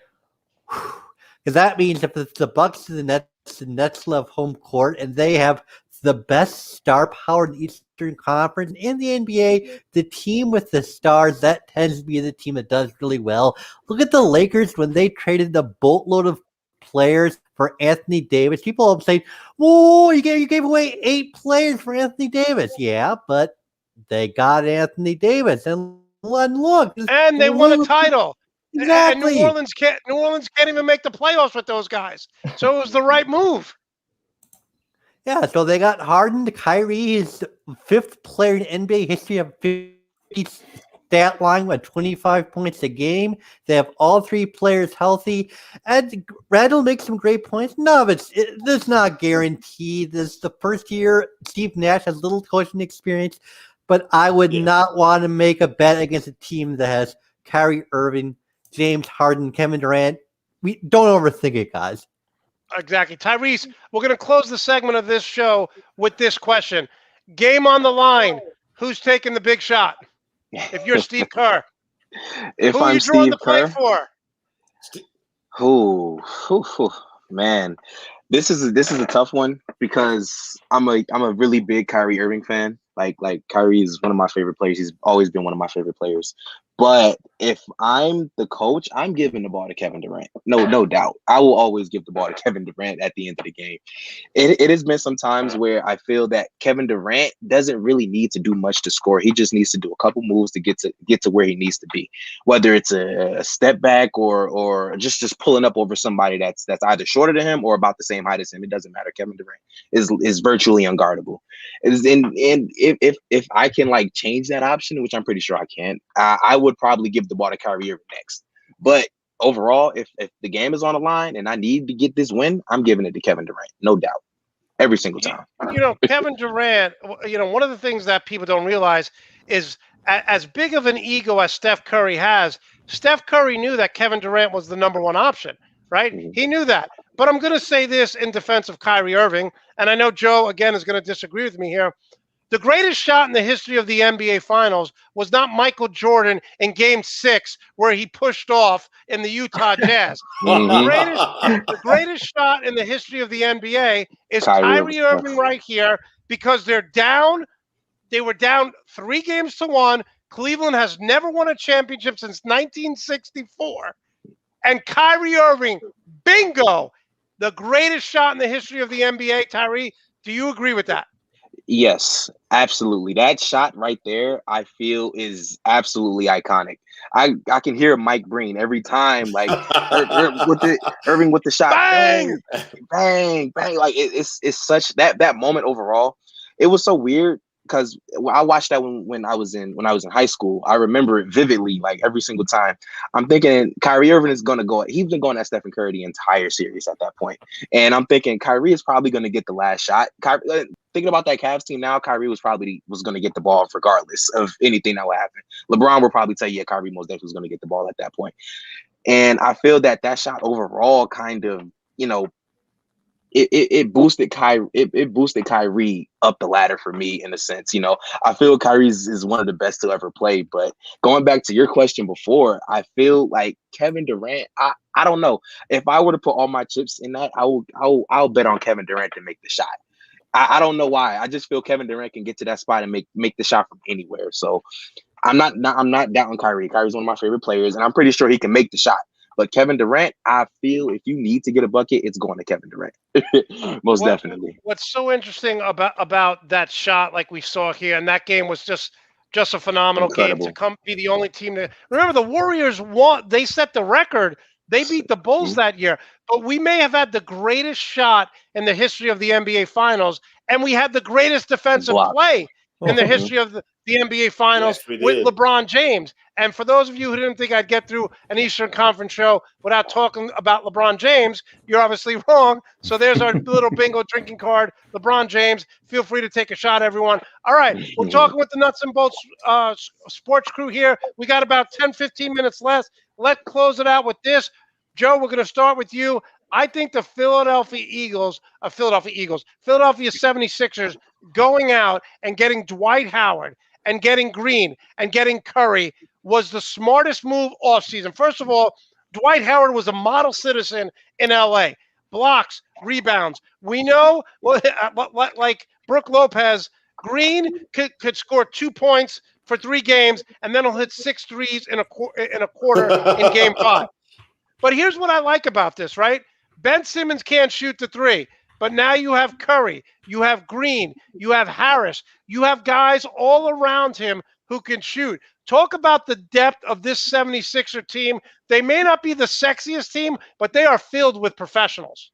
because that means if it's the Bucks and the Nets love home court, and they have the best star power in the Eastern Conference in the NBA. The team with the stars, that tends to be the team that does really well. Look at the Lakers when they traded the boatload of players for Anthony Davis. People all say, whoa, you gave away 8 players for Anthony Davis. Yeah, but they got Anthony Davis. And look. And they won a title. Exactly. And New Orleans can't even make the playoffs with those guys. So it was the right move. Yeah, so they got Harden. Kyrie is the 5th player in NBA history of 50 stat line with 25 points a game. They have all 3 players healthy. And Randall makes some great points. None of it's not guaranteed. This is the first year Steve Nash has little coaching experience, but I would not want to make a bet against a team that has Kyrie Irving, James Harden, Kevin Durant. We don't overthink it, guys. Exactly. Tyrese, we're going to close the segment of this show with this question. Game on the line. Who's taking the big shot? If you're Steve Kerr. Who are you drawing the play for? Man. This is a tough one because I'm a really big Kyrie Irving fan. Like Kyrie is one of my favorite players. He's always been one of my favorite players. But if I'm the coach, I'm giving the ball to Kevin Durant. No doubt. I will always give the ball to Kevin Durant at the end of the game. It has been some times where I feel that Kevin Durant doesn't really need to do much to score. He just needs to do a couple moves to get to where he needs to be. Whether it's a step back or just pulling up over somebody that's either shorter than him or about the same height as him. It doesn't matter. Kevin Durant is virtually unguardable. And if I can change that option, which I'm pretty sure I can, I would probably give the ball to Kyrie Irving next. But overall, if the game is on the line and I need to get this win, I'm giving it to Kevin Durant, no doubt, every single time. Kevin Durant, one of the things that people don't realize is as big of an ego as Steph Curry has, Steph Curry knew that Kevin Durant was the number one option, right? Mm-hmm. He knew that. But I'm going to say this in defense of Kyrie Irving, and I know Joe, again, is going to disagree with me here. The greatest shot in the history of the NBA Finals was not Michael Jordan in Game 6, where he pushed off in the Utah Jazz. The greatest shot in the history of the NBA is Kyrie Irving right here, because they're down. They were down 3-1. Cleveland has never won a championship since 1964. And Kyrie Irving, bingo, the greatest shot in the history of the NBA. Tyree, do you agree with that? Yes, absolutely. That shot right there, I feel, is absolutely iconic. I can hear Mike Breen every time, like with the Irving with the shot, Bang! bang, bang, bang. Like it's such that moment overall. It was so weird because I watched that when I was in high school. I remember it vividly, like every single time. I'm thinking Kyrie Irving is gonna go. He's been going at Stephen Curry the entire series at that point, and I'm thinking Kyrie is probably gonna get the last shot. Thinking about that Cavs team now, Kyrie was going to get the ball regardless of anything that would happen. LeBron will probably tell you, yeah, Kyrie most definitely was going to get the ball at that point. And I feel that shot overall kind of, it boosted Kyrie. It boosted Kyrie up the ladder for me in a sense. I feel Kyrie is one of the best to ever play. But going back to your question before, I feel like Kevin Durant. I don't know if I were to put all my chips in that. I'll bet on Kevin Durant to make the shot. I don't know why. I just feel Kevin Durant can get to that spot and make the shot from anywhere. So I'm not doubting Kyrie. Kyrie's one of my favorite players, and I'm pretty sure he can make the shot. But Kevin Durant, I feel if you need to get a bucket, it's going to Kevin Durant. Most definitely. What's so interesting about that shot, like we saw here, and that game was just a phenomenal game to come be the only team to remember. The Warriors won. They set the record. They beat the Bulls that year, but we may have had the greatest shot in the history of the NBA Finals, and we had the greatest defensive play in the history of the NBA Finals with LeBron James. And for those of you who didn't think I'd get through an Eastern Conference show without talking about LeBron James, you're obviously wrong. So there's our little bingo drinking card. LeBron James, feel free to take a shot, everyone. All right, we're talking with the Nuts and Bolts sports crew here. We got about 10, 15 minutes left. Let's close it out with this. Joe, we're going to start with you. I think the Philadelphia 76ers going out and getting Dwight Howard and getting Green and getting Curry was the smartest move off season. First of all, Dwight Howard was a model citizen in LA. Blocks, rebounds. We know, like Brook Lopez, Green could score 2 points for 3 games, and then he'll hit 6 threes in a quarter in game 5. But here's what I like about this, right? Ben Simmons can't shoot the 3, but now you have Curry, you have Green, you have Harris, you have guys all around him who can shoot. Talk about the depth of this 76er team. They may not be the sexiest team, but they are filled with professionals.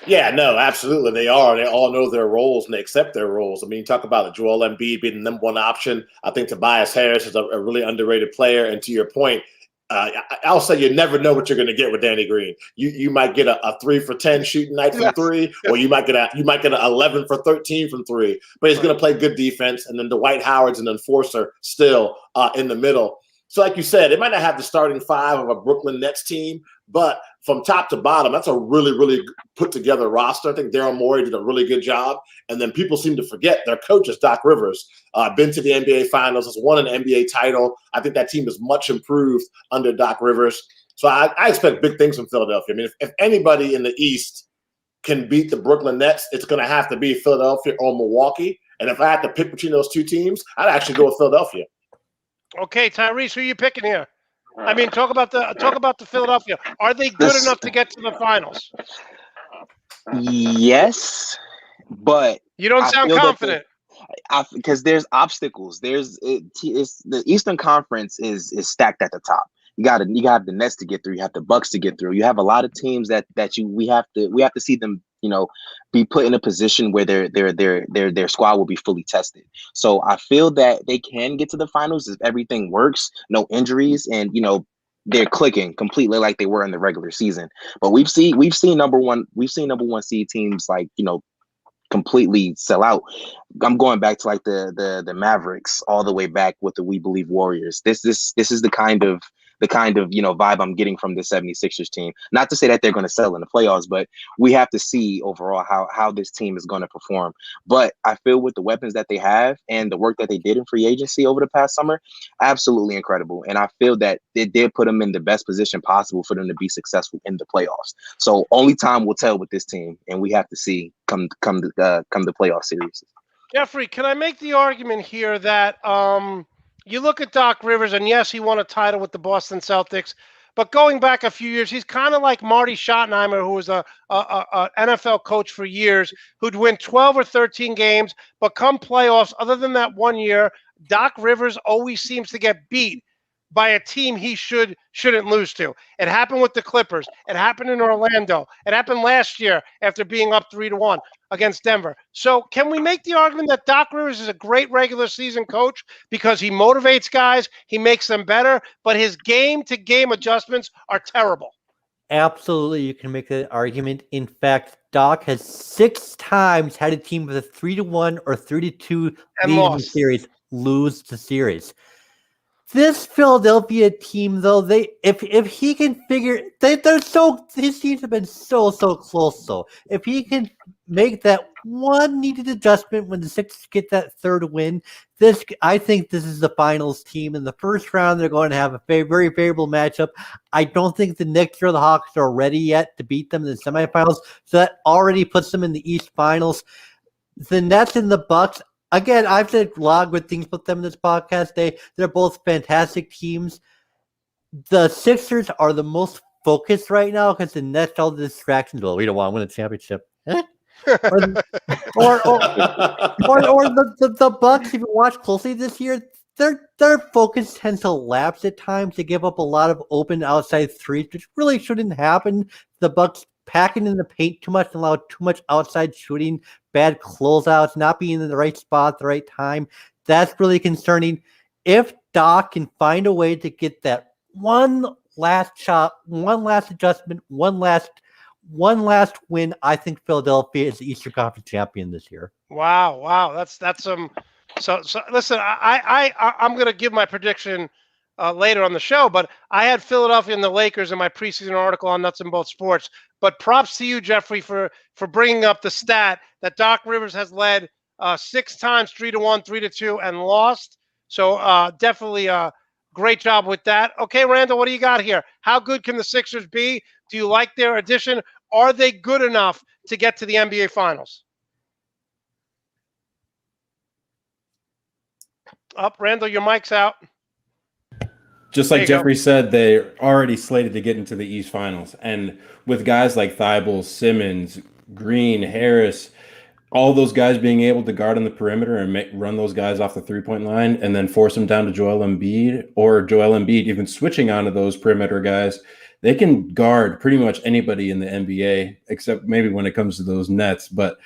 Yeah, no, absolutely. They are. They all know their roles and they accept their roles. I mean, talk about Joel Embiid being the number 1 option. I think Tobias Harris is a really underrated player. And to your point, I'll say you never know what you're going to get with Danny Green. You might get a 3 for 10 shooting night from 3, or you might get an 11 for 13 from 3. But he's going to play good defense, and then Dwight Howard's an enforcer still in the middle. So, like you said, it might not have the starting 5 of a Brooklyn Nets team, but from top to bottom, that's a really, really put together roster. I think Daryl Morey did a really good job. And then people seem to forget their coach is Doc Rivers, been to the NBA Finals, has won an NBA title. I think that team is much improved under Doc Rivers. So I expect big things from Philadelphia. I mean, if anybody in the East can beat the Brooklyn Nets, it's going to have to be Philadelphia or Milwaukee. And if I had to pick between those 2 teams, I'd actually go with Philadelphia. Okay, Tyrese, who are you picking here? I mean, talk about the Philadelphia. Are they good enough to get to the finals? Yes, but you don't sound confident. Because there's obstacles. The Eastern Conference is stacked at the top. You got the Nets to get through. You have the Bucks to get through. You have a lot of teams that we have to see them, be put in a position where their squad will be fully tested. So I feel that they can get to the finals if everything works, no injuries, and they're clicking completely like they were in the regular season. But we've seen number one seed teams completely sell out. I'm going back to the Mavericks all the way back with the We Believe Warriors. This is the kind of vibe I'm getting from the 76ers team. Not to say that they're going to sell in the playoffs, but we have to see overall how this team is going to perform. But I feel with the weapons that they have and the work that they did in free agency over the past summer, absolutely incredible. And I feel that it did put them in the best position possible for them to be successful in the playoffs. So only time will tell with this team, and we have to see come the playoff series. Jeffrey, can I make the argument here that you look at Doc Rivers, and yes, he won a title with the Boston Celtics, But going back a few years, he's kind of like Marty Schottenheimer, who was a NFL coach for years, who'd win 12 or 13 games, but come playoffs, other than that one year, Doc Rivers always seems to get beat by a team he shouldn't lose to. It happened with the Clippers. It happened in Orlando. It happened last year after being up 3-1 against Denver. So can we make the argument that Doc Rivers is a great regular season coach because he motivates guys, he makes them better, but his game-to-game adjustments are terrible? Absolutely, you can make that argument. In fact, Doc has 6 times had a team with a 3-1 or 3-2 And lead in the lost. series lose the series. This Philadelphia team, though, if he can figure, his teams have been so close. Though, if he can make that one needed adjustment when the Sixers get that third win, I think this is the finals team. In the first round, they're going to have a very favorable matchup. I don't think the Knicks or the Hawks are ready yet to beat them in the semifinals, so that already puts them in the East Finals. The Nets and the Bucks. Again, I've said a lot of good things about them in this podcast. They're both fantastic teams. The Sixers are the most focused right now because the Nets all the distractions. Well, we don't want to win a championship. or the Bucks, if you watch closely this year, their focus tends to lapse at times. They give up a lot of open outside threes, which really shouldn't happen. The Bucks packing in the paint too much and allow too much outside shooting, bad closeouts, not being in the right spot at the right time. That's really concerning. If Doc can find a way to get that one last shot, one last adjustment, one last win, I think Philadelphia is the Eastern Conference champion this year. Wow, that's some. So listen, I'm going to give my prediction later on the show, but I had Philadelphia and the Lakers in my preseason article on Nuts and Bolts Sports. But props to you, Jeffrey, for bringing up the stat that Doc Rivers has led 6 times 3-1, 3-2, and lost. So definitely great job with that. Okay, Randall, what do you got here? How good can the Sixers be? Do you like their addition? Are they good enough to get to the NBA Finals? Randall, your mic's out. Just like Jeffrey said, they're already slated to get into the East Finals. And with guys like Thibault, Simmons, Green, Harris, all those guys being able to guard on the perimeter and run those guys off the three-point line and then force them down to Joel Embiid, or Joel Embiid even switching onto those perimeter guys, they can guard pretty much anybody in the NBA, except maybe when it comes to those Nets. But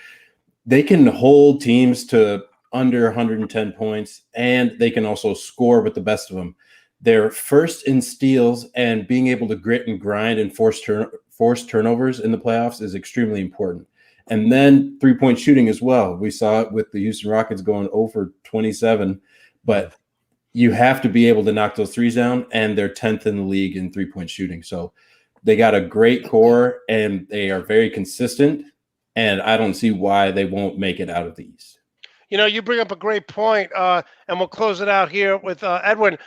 they can hold teams to under 110 points, and they can also score with the best of them. They're first in steals, and being able to grit and grind and force turnovers in the playoffs is extremely important. And then three-point shooting as well. We saw it with the Houston Rockets going over 27, but you have to be able to knock those threes down, and they're 10th in the league in three-point shooting. So they got a great core, and they are very consistent, and I don't see why they won't make it out of the East. You know, you bring up a great point, and we'll close it out here with Edwin.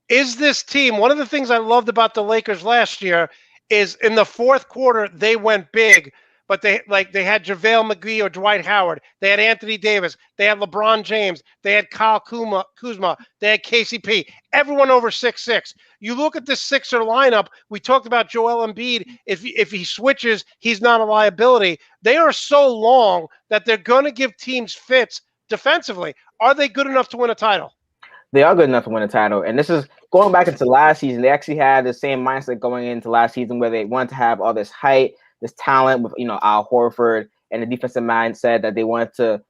Is this team, one of the things I loved about the Lakers last year is in the fourth quarter, they went big, but they had JaVale McGee or Dwight Howard. They had Anthony Davis. They had LeBron James. They had Kyle Kuzma. They had KCP. Everyone over 6'6". You look at this Sixer lineup. We talked about Joel Embiid. If he switches, he's not a liability. They are so long that they're going to give teams fits defensively. Are they good enough to win a title? They are good enough to win a title. And this is going back into last season. They actually had the same mindset going into last season where they wanted to have all this height, this talent with, Al Horford, and the defensive mindset that they wanted to,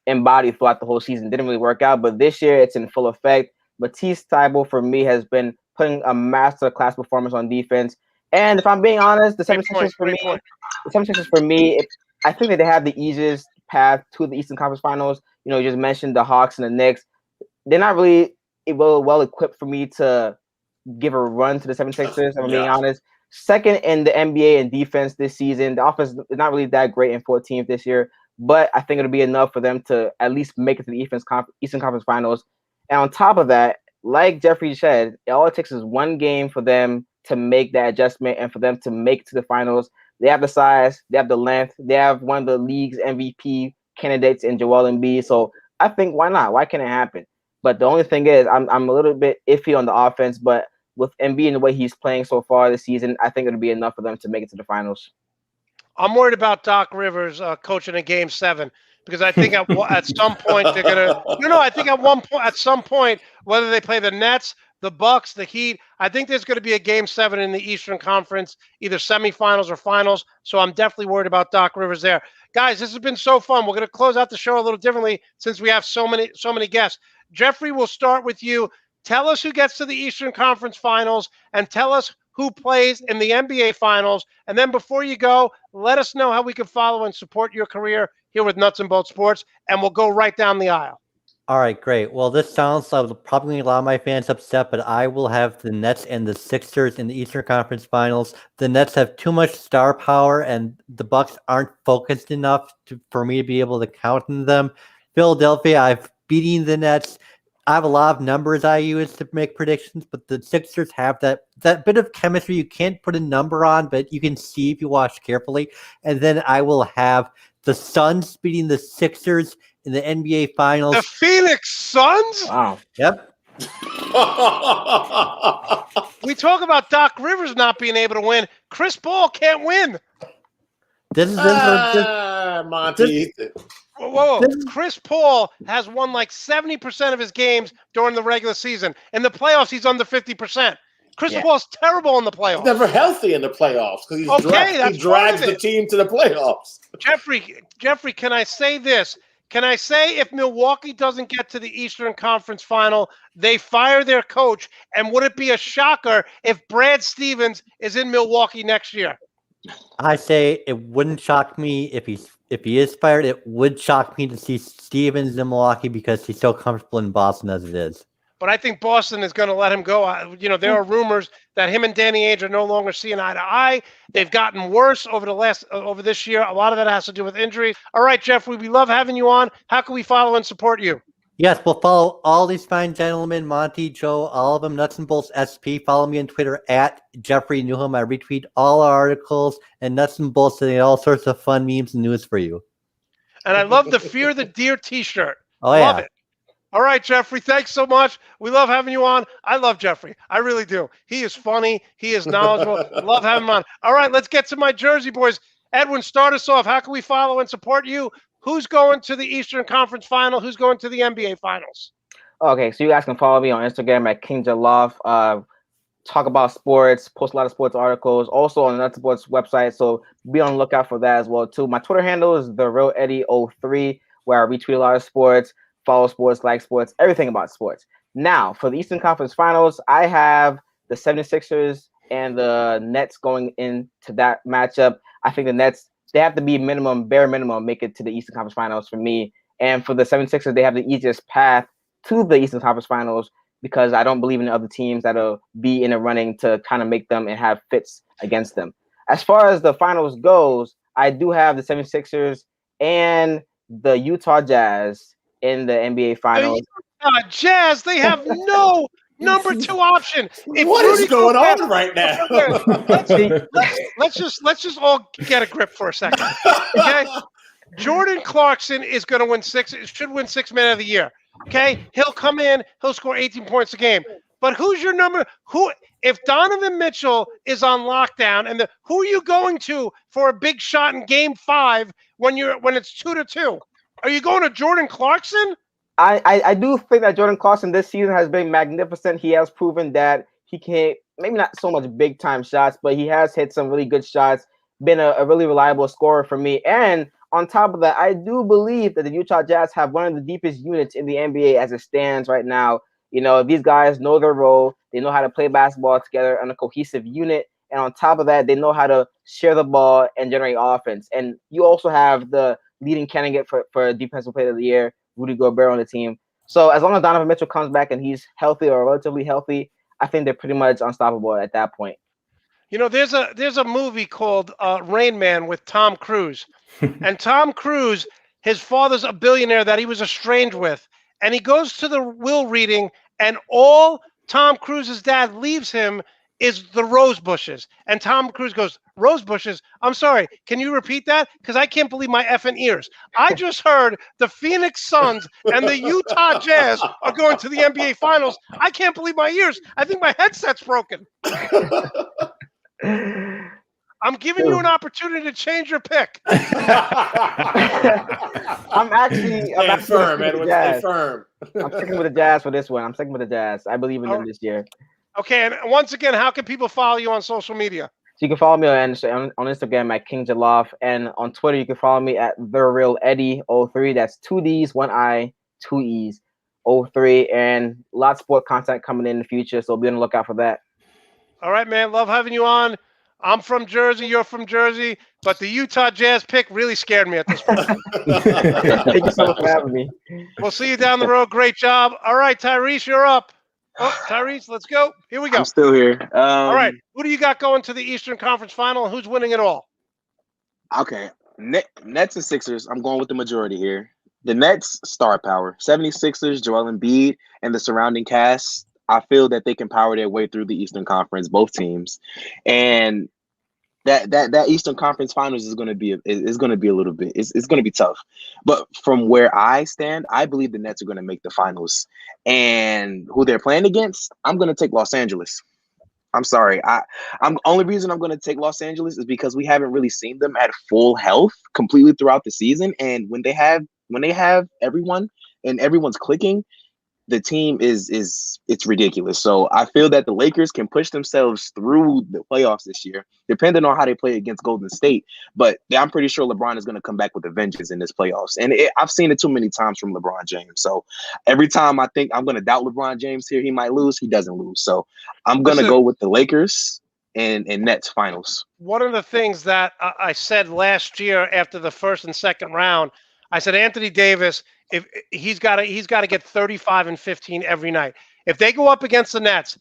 embody throughout the whole season. Didn't really work out. But this year it's in full effect. Matisse Thybulle, for me, has been putting a master class performance on defense. And if I'm being honest, the 76ers for me, I think that they have the easiest path to the Eastern Conference Finals. You just mentioned the Hawks and the Knicks. They're not really well equipped for me to give a run to the 76ers, if I'm being honest. Second in the NBA in defense this season. The offense is not really that great in 14th this year, but I think it'll be enough for them to at least make it to the Eastern Conference Finals. And on top of that, like Jeffrey said, all it takes is one game for them to make that adjustment and for them to make it to the finals. They have the size, they have the length, they have one of the league's MVP candidates in Joel Embiid. So I think, why not? Why can't it happen? But the only thing is, I'm a little bit iffy on the offense. But with Embiid and the way he's playing so far this season, I think it'll be enough for them to make it to the finals. I'm worried about Doc Rivers coaching a Game 7 because I think at some point they're gonna. No, I think at some point, whether they play the Nets, the Bucks, the Heat, I think there's going to be a Game 7 in the Eastern Conference, either semifinals or finals. So I'm definitely worried about Doc Rivers there. Guys, this has been so fun. We're going to close out the show a little differently since we have so many guests. Jeffrey, we'll start with you. Tell us who gets to the Eastern Conference Finals and tell us who plays in the NBA Finals. And then before you go, let us know how we can follow and support your career here with Nuts and Bolts Sports, and we'll go right down the aisle. All right, great. Well, this sounds like probably a lot of my fans upset, but I will have the Nets and the Sixers in the Eastern Conference Finals. The Nets have too much star power, and the Bucks aren't focused enough for me to be able to count on them. Philadelphia, I've beaten the Nets. I have a lot of numbers I use to make predictions, but the Sixers have that bit of chemistry you can't put a number on, but you can see if you watch carefully. And then I will have the Suns beating the Sixers in the NBA Finals. The Phoenix Suns? Wow. Yep. We talk about Doc Rivers not being able to win. Chris Paul can't win. Monty. Whoa. Chris Paul has won like 70% of his games during the regular season. In the playoffs, he's under 50%. Chris Paul's terrible in the playoffs. He's never healthy in the playoffs because he drags the team to the playoffs. Jeffrey, can I say this? Can I say if Milwaukee doesn't get to the Eastern Conference Final, they fire their coach? And would it be a shocker if Brad Stevens is in Milwaukee next year? I say it wouldn't shock me if he is fired. It would shock me to see Stevens in Milwaukee because he's so comfortable in Boston as it is. But I think Boston is going to let him go. There are rumors that him and Danny Ainge are no longer seeing eye to eye. They've gotten worse over this year. A lot of that has to do with injuries. All right, Jeffrey, we love having you on. How can we follow and support you? Yes, we'll follow all these fine gentlemen, Monty, Joe, all of them, Nuts and Bolts SP. Follow me on Twitter at Jeffrey Newham. I retweet all our articles and Nuts and Bolts and all sorts of fun memes and news for you. And I love the Fear the Deer t-shirt. Oh, love yeah. it. All right, Jeffrey, thanks so much. We love having you on. I love Jeffrey. I really do. He is funny. He is knowledgeable. Love having him on. All right, let's get to my Jersey boys. Edwin, start us off. How can we follow and support you? Who's going to the Eastern Conference Final? Who's going to the NBA Finals? Okay, so you guys can follow me on Instagram at King Jalof. Talk about sports, post a lot of sports articles, also on the Nuts and Bolts website. So be on the lookout for that as well, too. My Twitter handle is TheRealEddie03, where I retweet a lot of sports. Follow sports, like sports, everything about sports. Now, for the Eastern Conference Finals, I have the 76ers and the Nets going into that matchup. I think the Nets, they have to be bare minimum, make it to the Eastern Conference Finals for me. And for the 76ers, they have the easiest path to the Eastern Conference Finals because I don't believe in the other teams that'll be in the running to kind of make them and have fits against them. As far as the finals goes, I do have the 76ers and the Utah Jazz in the NBA Finals. Jazz, they have no number 2 option. What is going on right now? let's just all get a grip for a second. Okay? Jordan Clarkson is going to win should win 6 Man of the Year. Okay? He'll come in, he'll score 18 points a game. But who's your number? If Donovan Mitchell is on lockdown, and who are you going to for a big shot in Game 5 when it's 2-2? Are you going to Jordan Clarkson? I do think that Jordan Clarkson this season has been magnificent. He has proven that he can, maybe not so much big time shots, but he has hit some really good shots, been a really reliable scorer for me. And on top of that, I do believe that the Utah Jazz have one of the deepest units in the NBA as it stands right now. These guys know their role. They know how to play basketball together on a cohesive unit. And on top of that, they know how to share the ball and generate offense. And you also have the leading candidate for Defensive Player of the Year, Rudy Gobert, on the team. So as long as Donovan Mitchell comes back and he's healthy or relatively healthy, I think they're pretty much unstoppable at that point. There's a movie called Rain Man with Tom Cruise. And Tom Cruise, his father's a billionaire that he was estranged with. And he goes to the will reading, and all Tom Cruise's dad leaves him is the rose bushes. And Tom Cruise goes, rose bushes? I'm sorry, can you repeat that? Because I can't believe my effing ears. I just heard the Phoenix Suns and the Utah Jazz are going to the NBA Finals. I can't believe my ears. I think my headset's broken. I'm giving you an opportunity to change your pick. I'm firm, Edwin. Stay firm. I'm sticking with the Jazz for this one. I'm sticking with the Jazz. I believe in them this year. Okay, and once again, how can people follow you on social media? So you can follow me on Instagram at King Jalof, and on Twitter you can follow me at TheRealEddie03. That's 2 D's, 1 I, 2 E's, 03, and lots of sport content coming in the future. So be on the lookout for that. All right, man. Love having you on. I'm from Jersey. You're from Jersey, but the Utah Jazz pick really scared me at this point. Thank you so much for having me. We'll see you down the road. Great job. All right, Tyrese, you're up. Oh, Tyrese, let's go. Here we go. I'm still here. All right. Who do you got going to the Eastern Conference Final, and who's winning it all? Okay. Nets and Sixers. I'm going with the majority here. The Nets, star power. 76ers, Joel Embiid, and the surrounding cast. I feel that they can power their way through the Eastern Conference, both teams. And that Eastern Conference Finals is going to be a little bit. It's going to be tough. But from where I stand, I believe the Nets are going to make the finals. And who they're playing against, I'm going to take Los Angeles. I'm sorry. I'm only reason I'm going to take Los Angeles is because we haven't really seen them at full health completely throughout the season. And when they have everyone and everyone's clicking, the team it's ridiculous. So I feel that the Lakers can push themselves through the playoffs this year, depending on how they play against Golden State. But I'm pretty sure LeBron is going to come back with a vengeance in this playoffs. And I've seen it too many times from LeBron James. So every time I think I'm going to doubt LeBron James here, he might lose. He doesn't lose. So I'm going to go with the Lakers and Nets finals. One of the things that I said last year after the first and second round, I said Anthony Davis, if he's got to get 35 and 15 every night. If they go up against the Nets,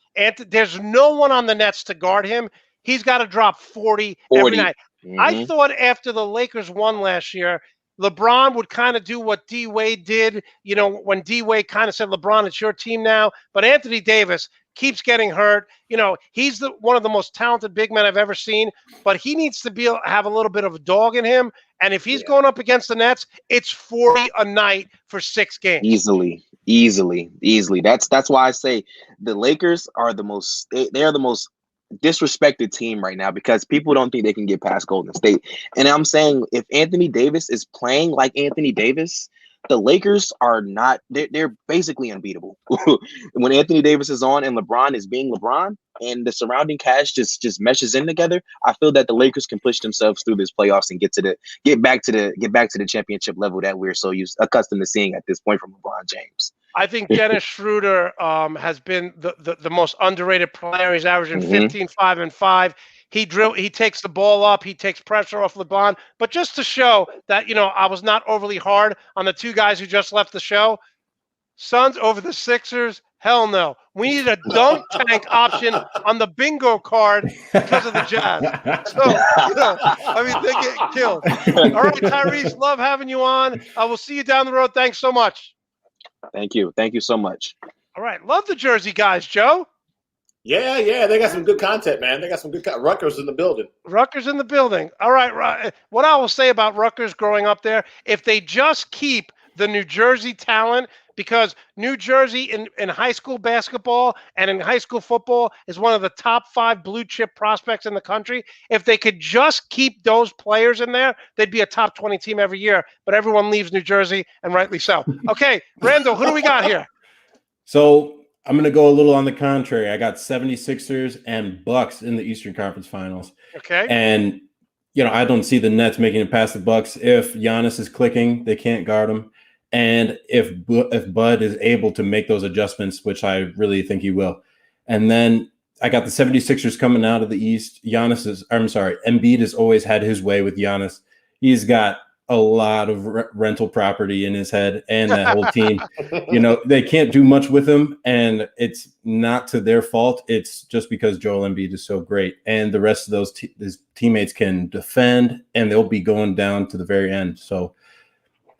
there's no one on the Nets to guard him. He's got to drop 40 every night. Mm-hmm. I thought after the Lakers won last year, LeBron would kind of do what D Wade did, when D Wade kind of said, LeBron, it's your team now. But Anthony Davis keeps getting hurt. He's one of the most talented big men I've ever seen, but he needs to have a little bit of a dog in him. And if he's going up against the Nets, it's 40 a night for 6 games. Easily. That's why I say the Lakers are the most disrespected team right now because people don't think they can get past Golden State. And I'm saying if Anthony Davis is playing like Anthony Davis, the Lakers are not, they're basically unbeatable. When Anthony Davis is on and LeBron is being LeBron and the surrounding cast just meshes in together, I feel that the Lakers can push themselves through this playoffs and get back to the championship level that we're so accustomed to seeing at this point from LeBron James. I think Dennis Schroeder has been the most underrated player. He's averaging 15, 5, and 5. He takes the ball up. He takes pressure off LeBron. But just to show that, I was not overly hard on the 2 guys who just left the show, Suns over the Sixers, hell no. We need a dunk tank option on the bingo card because of the Jazz. So, they get killed. All right, Tyrese, love having you on. I will see you down the road. Thanks so much. Thank you. Thank you so much. All right. Love the Jersey guys, Joe. Yeah. They got some good content, man. They got some good Rutgers in the building. All right. What I will say about Rutgers growing up there, if they just keep the New Jersey talent, because New Jersey in high school basketball and in high school football is one of the top 5 blue chip prospects in the country. If they could just keep those players in there, they'd be a top 20 team every year. But everyone leaves New Jersey, and rightly so. Okay, Randall, who do we got here? So I'm going to go a little on the contrary. I got 76ers and Bucks in the Eastern Conference Finals. Okay. And, I don't see the Nets making it past the Bucks. If Giannis is clicking, they can't guard him. And if Bud is able to make those adjustments, which I really think he will. And then I got the 76ers coming out of the East. Embiid has always had his way with Giannis. He's got a lot of rental property in his head and that whole team. They can't do much with him, and it's not to their fault. It's just because Joel Embiid is so great. And the rest of his teammates can defend, and they'll be going down to the very end. So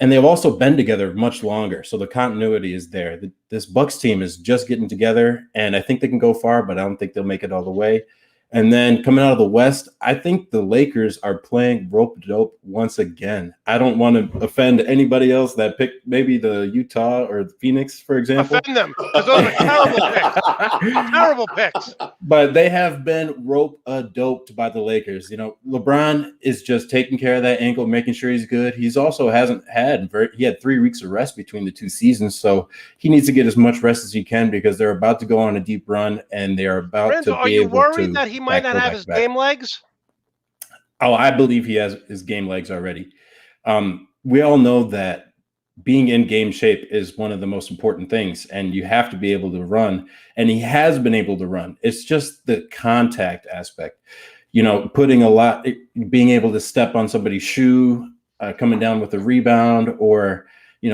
And they've also been together much longer, so the continuity is there. This Bucks team is just getting together, and I think they can go far, but I don't think they'll make it all the way. And then coming out of the West, I think the Lakers are playing rope-a-dope once again. I don't want to offend anybody else that picked maybe the Utah or the Phoenix, for example. Offend them, because those are terrible picks. Terrible picks. But they have been rope-a-doped by the Lakers. LeBron is just taking care of that ankle, making sure he's good. He's also he had 3 weeks of rest between the 2 seasons, so he needs to get as much rest as he can because they're about to go on a deep run and they are about Randall, to be able to. Are you worried that he might not have his game legs? Oh, I believe he has his game legs already. We all know that being in game shape is one of the most important things, and you have to be able to run, and he has been able to run. It's just the contact aspect, being able to step on somebody's shoe, coming down with a rebound, or,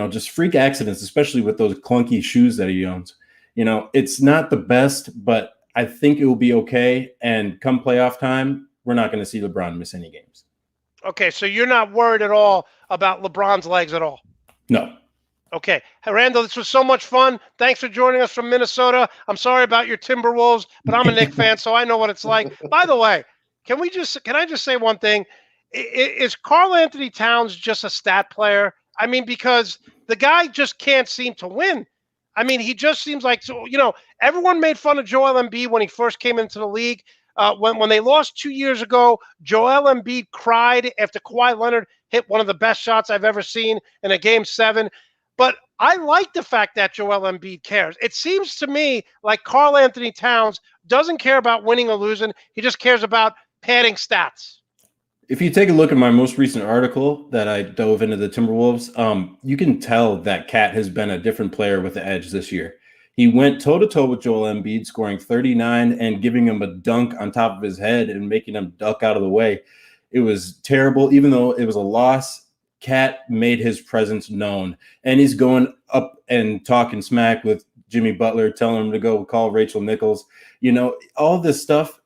just freak accidents, especially with those clunky shoes that he owns. It's not the best, but I think it will be okay. And come playoff time, we're not going to see LeBron miss any games. Okay, so you're not worried at all about LeBron's legs at all? No. Okay. Hey, Randall, this was so much fun. Thanks for joining us from Minnesota. I'm sorry about your Timberwolves, but I'm a Knicks fan, so I know what it's like. By the way, can I just say one thing? Is Karl Anthony Towns just a stat player? I mean, because the guy just can't seem to win. I mean, he just seems like, everyone made fun of Joel Embiid when he first came into the league. When they lost 2 years ago, Joel Embiid cried after Kawhi Leonard hit one of the best shots I've ever seen in a Game 7. But I like the fact that Joel Embiid cares. It seems to me like Karl Anthony Towns doesn't care about winning or losing. He just cares about padding stats. If you take a look at my most recent article that I dove into the Timberwolves, you can tell that Cat has been a different player with the edge this year. He went toe-to-toe with Joel Embiid, scoring 39 and giving him a dunk on top of his head and making him duck out of the way. It was terrible. Even though it was a loss, Cat made his presence known. And he's going up and talking smack with Jimmy Butler, telling him to go call Rachel Nichols. All this stuff.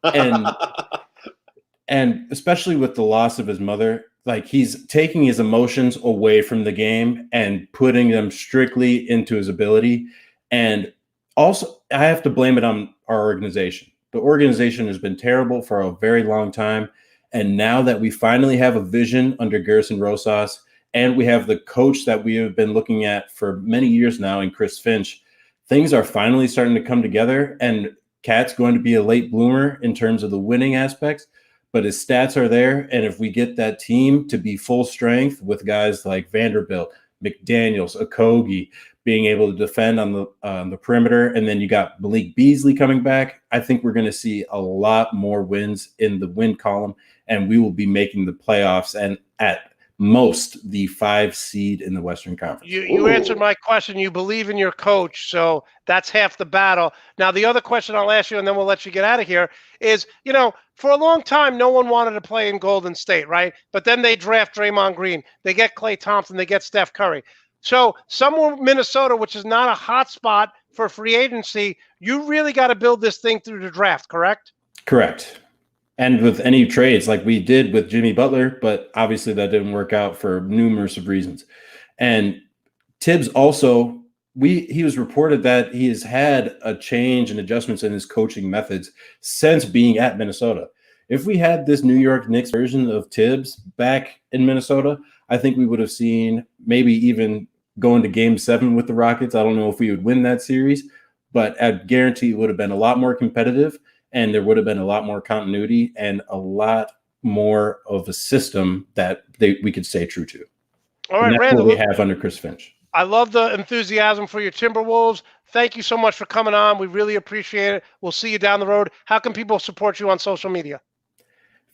And especially with the loss of his mother, like he's taking his emotions away from the game and putting them strictly into his ability. And also, I have to blame it on our organization. The organization has been terrible for a very long time. And now that we finally have a vision under Gerson Rosas, and we have the coach that we have been looking at for many years now in Chris Finch, things are finally starting to come together. And Cat's going to be a late bloomer in terms of the winning aspects. But his stats are there, and if we get that team to be full strength with guys like Vanderbilt, McDaniels, Okogie, being able to defend on the perimeter, and then you got Malik Beasley coming back, I think we're going to see a lot more wins in the win column, and we will be making the playoffs and at most the 5 seed in the Western Conference. You answered my question. You believe in your coach, so that's half the battle. Now, the other question I'll ask you, and then we'll let you get out of here, is, for a long time, no one wanted to play in Golden State, right? But then they draft Draymond Green. They get Klay Thompson. They get Steph Curry. So somewhere in Minnesota, which is not a hot spot for free agency, you really got to build this thing through the draft, correct? Correct. And with any trades like we did with Jimmy Butler, but obviously that didn't work out for numerous of reasons. And Tibbs also, he was reported that he has had a change and adjustments in his coaching methods since being at Minnesota. If we had this New York Knicks version of Tibbs back in Minnesota, I think we would have seen maybe even going to Game 7 with the Rockets. I don't know if we would win that series, but I guarantee it would have been a lot more competitive. And there would have been a lot more continuity and a lot more of a system that we could stay true to. All right, and that's Randall, what we have under Chris Finch. I love the enthusiasm for your Timberwolves. Thank you so much for coming on. We really appreciate it. We'll see you down the road. How can people support you on social media?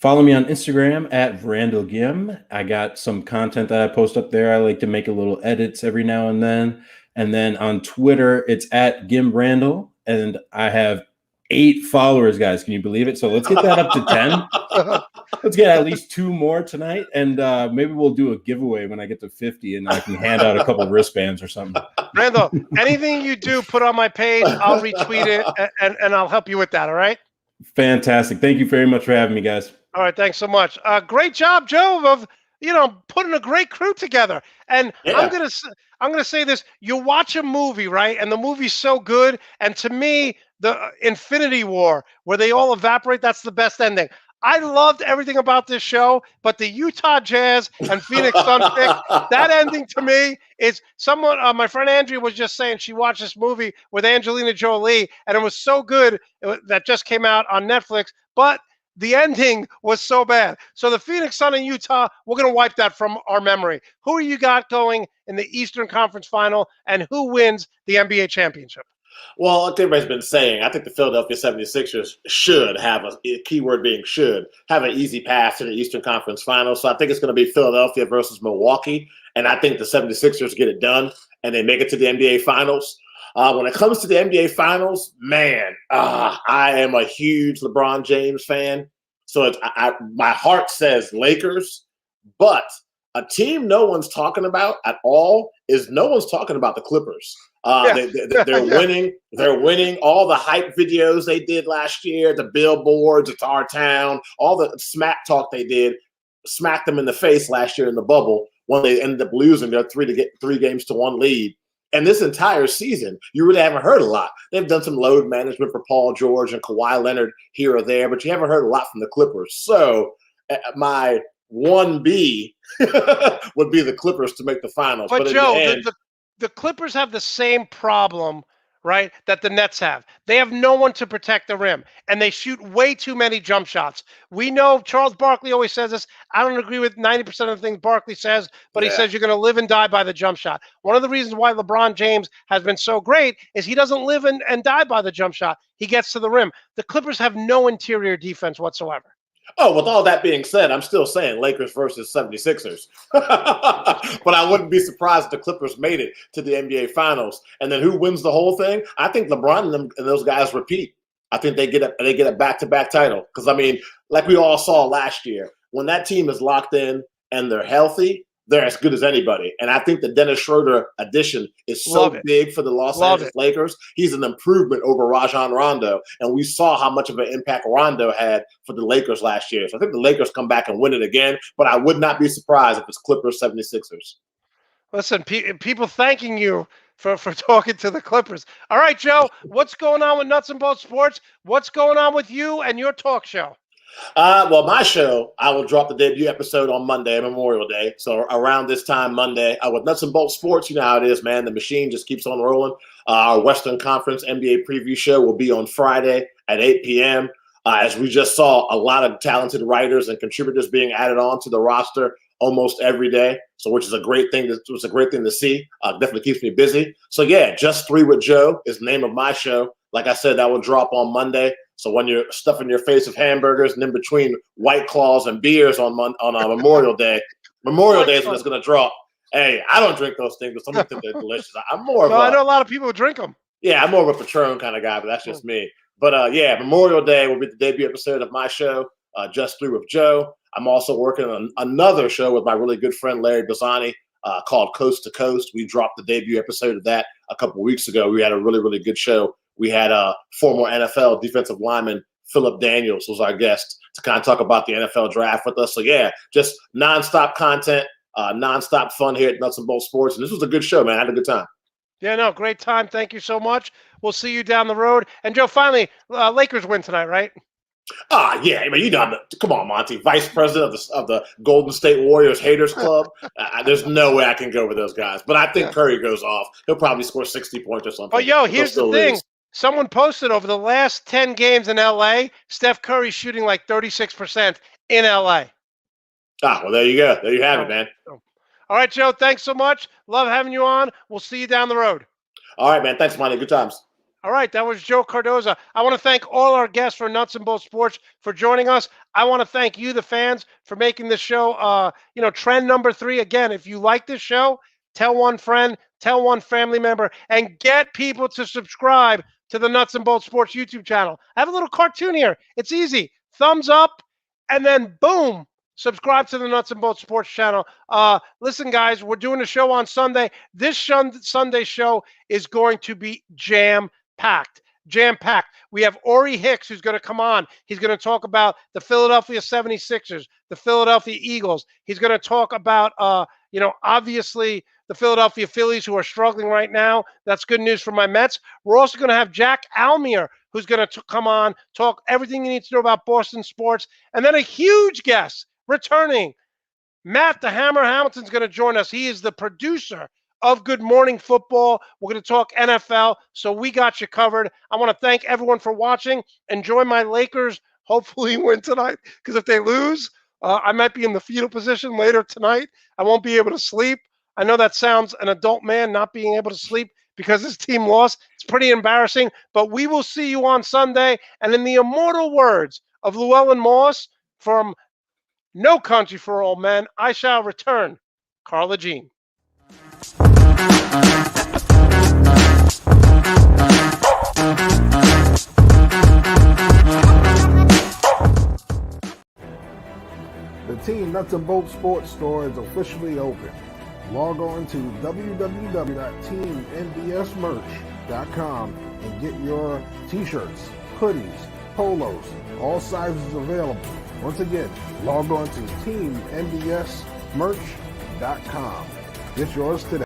Follow me on Instagram at Randall Gim. I got some content that I post up there. I like to make a little edits every now and then. And then on Twitter, it's at Gim Randall. And I have 8 followers, guys. Can you believe it? So let's get that up to 10. Let's get at least 2 more tonight. And maybe we'll do a giveaway when I get to 50 and I can hand out a couple wristbands or something. Randall, anything you do, put on my page. I'll retweet it and I'll help you with that. All right. Fantastic. Thank you very much for having me, guys. All right. Thanks so much. Great job, Joe, of putting a great crew together. And Yeah. I'm gonna say this: you watch a movie, right, and the movie's so good, and to me, the Infinity War, where they all evaporate, that's the best ending. I loved everything about this show, but the Utah Jazz and Phoenix Sun pick, that ending to me is someone. My friend Andrea was just saying she watched this movie with Angelina Jolie, and it was so good that just came out on Netflix, but the ending was so bad. So the Phoenix Sun and Utah, we're going to wipe that from our memory. Who are you got going in the Eastern Conference Final, and who wins the NBA championship? Well, like everybody's been saying, I think the Philadelphia 76ers should have a keyword being should have an easy path to the Eastern Conference Finals. So I think it's going to be Philadelphia versus Milwaukee. And I think the 76ers get it done and they make it to the NBA Finals. When it comes to the NBA Finals, man, I am a huge LeBron James fan. So my heart says Lakers, but a team no one's talking about at all is no one's talking about the Clippers. They're winning. They're winning. All the hype videos they did last year, the billboards, it's our town, all the smack talk they did, smacked them in the face last year in the bubble when they ended up losing their 3-games-to-1 lead. And this entire season, you really haven't heard a lot. They've done some load management for Paul George and Kawhi Leonard here or there, but you haven't heard a lot from the Clippers. So my 1B would be the Clippers to make the finals. But in Joe, the end, the Clippers have the same problem, right, that the Nets have. They have no one to protect the rim, and they shoot way too many jump shots. We know Charles Barkley always says this. I don't agree with 90% of the things Barkley says, but he says you're going to live and die by the jump shot. One of the reasons why LeBron James has been so great is he doesn't live and die by the jump shot. He gets to the rim. The Clippers have no interior defense whatsoever. Oh, with all that being said, I'm still saying Lakers versus 76ers. But I wouldn't be surprised if the Clippers made it to the NBA Finals. And then who wins the whole thing? I think LeBron and those guys repeat. I think they get a back-to-back title. Because, I mean, like we all saw last year, when that team is locked in and they're healthy, they're as good as anybody. And I think the Dennis Schroeder addition is so big for the Los Angeles Lakers. He's an improvement over Rajon Rondo. And we saw how much of an impact Rondo had for the Lakers last year. So I think the Lakers come back and win it again. But I would not be surprised if it's Clippers 76ers. Listen, people thanking you for talking to the Clippers. All right, Joe, what's going on with Nuts and Bolts Sports? What's going on with you and your talk show? Well, my show, I will drop the debut episode on Monday, Memorial Day. So around this time, Monday, with Nuts and Bolts Sports, you know how it is, man. The machine just keeps on rolling. Our Western Conference NBA preview show will be on Friday at 8 p.m. As we just saw, a lot of talented writers and contributors being added on to the roster almost every day. So, which is a great thing. It's a great thing to see. Definitely keeps me busy. So, yeah, Just Three with Joe is the name of my show. Like I said, that will drop on Monday. So when you're stuffing your face with hamburgers and in between White Claws and beers on Memorial Day, Memorial Day is when it's going to drop. Hey, I don't drink those things, but some people think they're delicious. I'm more of I know a lot of people who drink them. Yeah, I'm more of a Patron kind of guy, but that's just me. But yeah, Memorial Day will be the debut episode of my show, Just Three with Joe. I'm also working on another show with my really good friend Larry Bazzani called Coast to Coast. We dropped the debut episode of that a couple of weeks ago. We had a really, really good show. We had a former NFL defensive lineman, Philip Daniels, was our guest to kind of talk about the NFL draft with us. So, yeah, just nonstop content, nonstop fun here at Nuts and Bolts Sports. And this was a good show, man. I had a good time. Yeah, no, great time. Thank you so much. We'll see you down the road. And, Joe, finally, Lakers win tonight, right? Yeah. I mean, you know, come on, Monty, vice president of the Golden State Warriors Haters Club. There's no way I can go with those guys. But I think Curry goes off. He'll probably score 60 points or something. But, yo, here's the thing. Someone posted over the last 10 games in L.A., Steph Curry's shooting like 36% in L.A. Well, there you go. There you have it, man. All right, Joe, thanks so much. Love having you on. We'll see you down the road. All right, man. Thanks, Monty. Good times. All right, that was Joe Cardoza. I want to thank all our guests for Nuts and Bolts Sports for joining us. I want to thank you, the fans, for making this show, trend number 3. Again, if you like this show, tell one friend, tell one family member, and get people to subscribe to the Nuts and Bolts Sports YouTube channel. I have a little cartoon here. It's easy. Thumbs up, and then boom, subscribe to the Nuts and Bolts Sports channel. Listen, guys, we're doing a show on Sunday. This Sunday show is going to be jam-packed. jam-packed. We have Ori Hicks, who's going to come on. He's going to talk about the Philadelphia 76ers, the Philadelphia Eagles. He's going to talk about, obviously the Philadelphia Phillies, who are struggling right now. That's good news for my Mets. We're also going to have Jack Almier, who's going to come on, talk everything you need to know about Boston sports. And then a huge guest returning, Matt the Hammer Hamilton's going to join us. He is the producer of Good Morning Football. We're going to talk NFL, so we got you covered. I want to thank everyone for watching. Enjoy my Lakers. Hopefully win tonight, because if they lose, I might be in the fetal position later tonight. I won't be able to sleep. I know that sounds an adult man not being able to sleep because his team lost. It's pretty embarrassing, but we will see you on Sunday. And in the immortal words of Llewellyn Moss from No Country for Old Men, I shall return. Carla Jean. The Team Nuts and Bolts Sports Store is officially open. Log on to www.teamnbsmerch.com and get your t-shirts, hoodies, polos, all sizes available. Once again, log on to teamnbsmerch.com. Get yours today.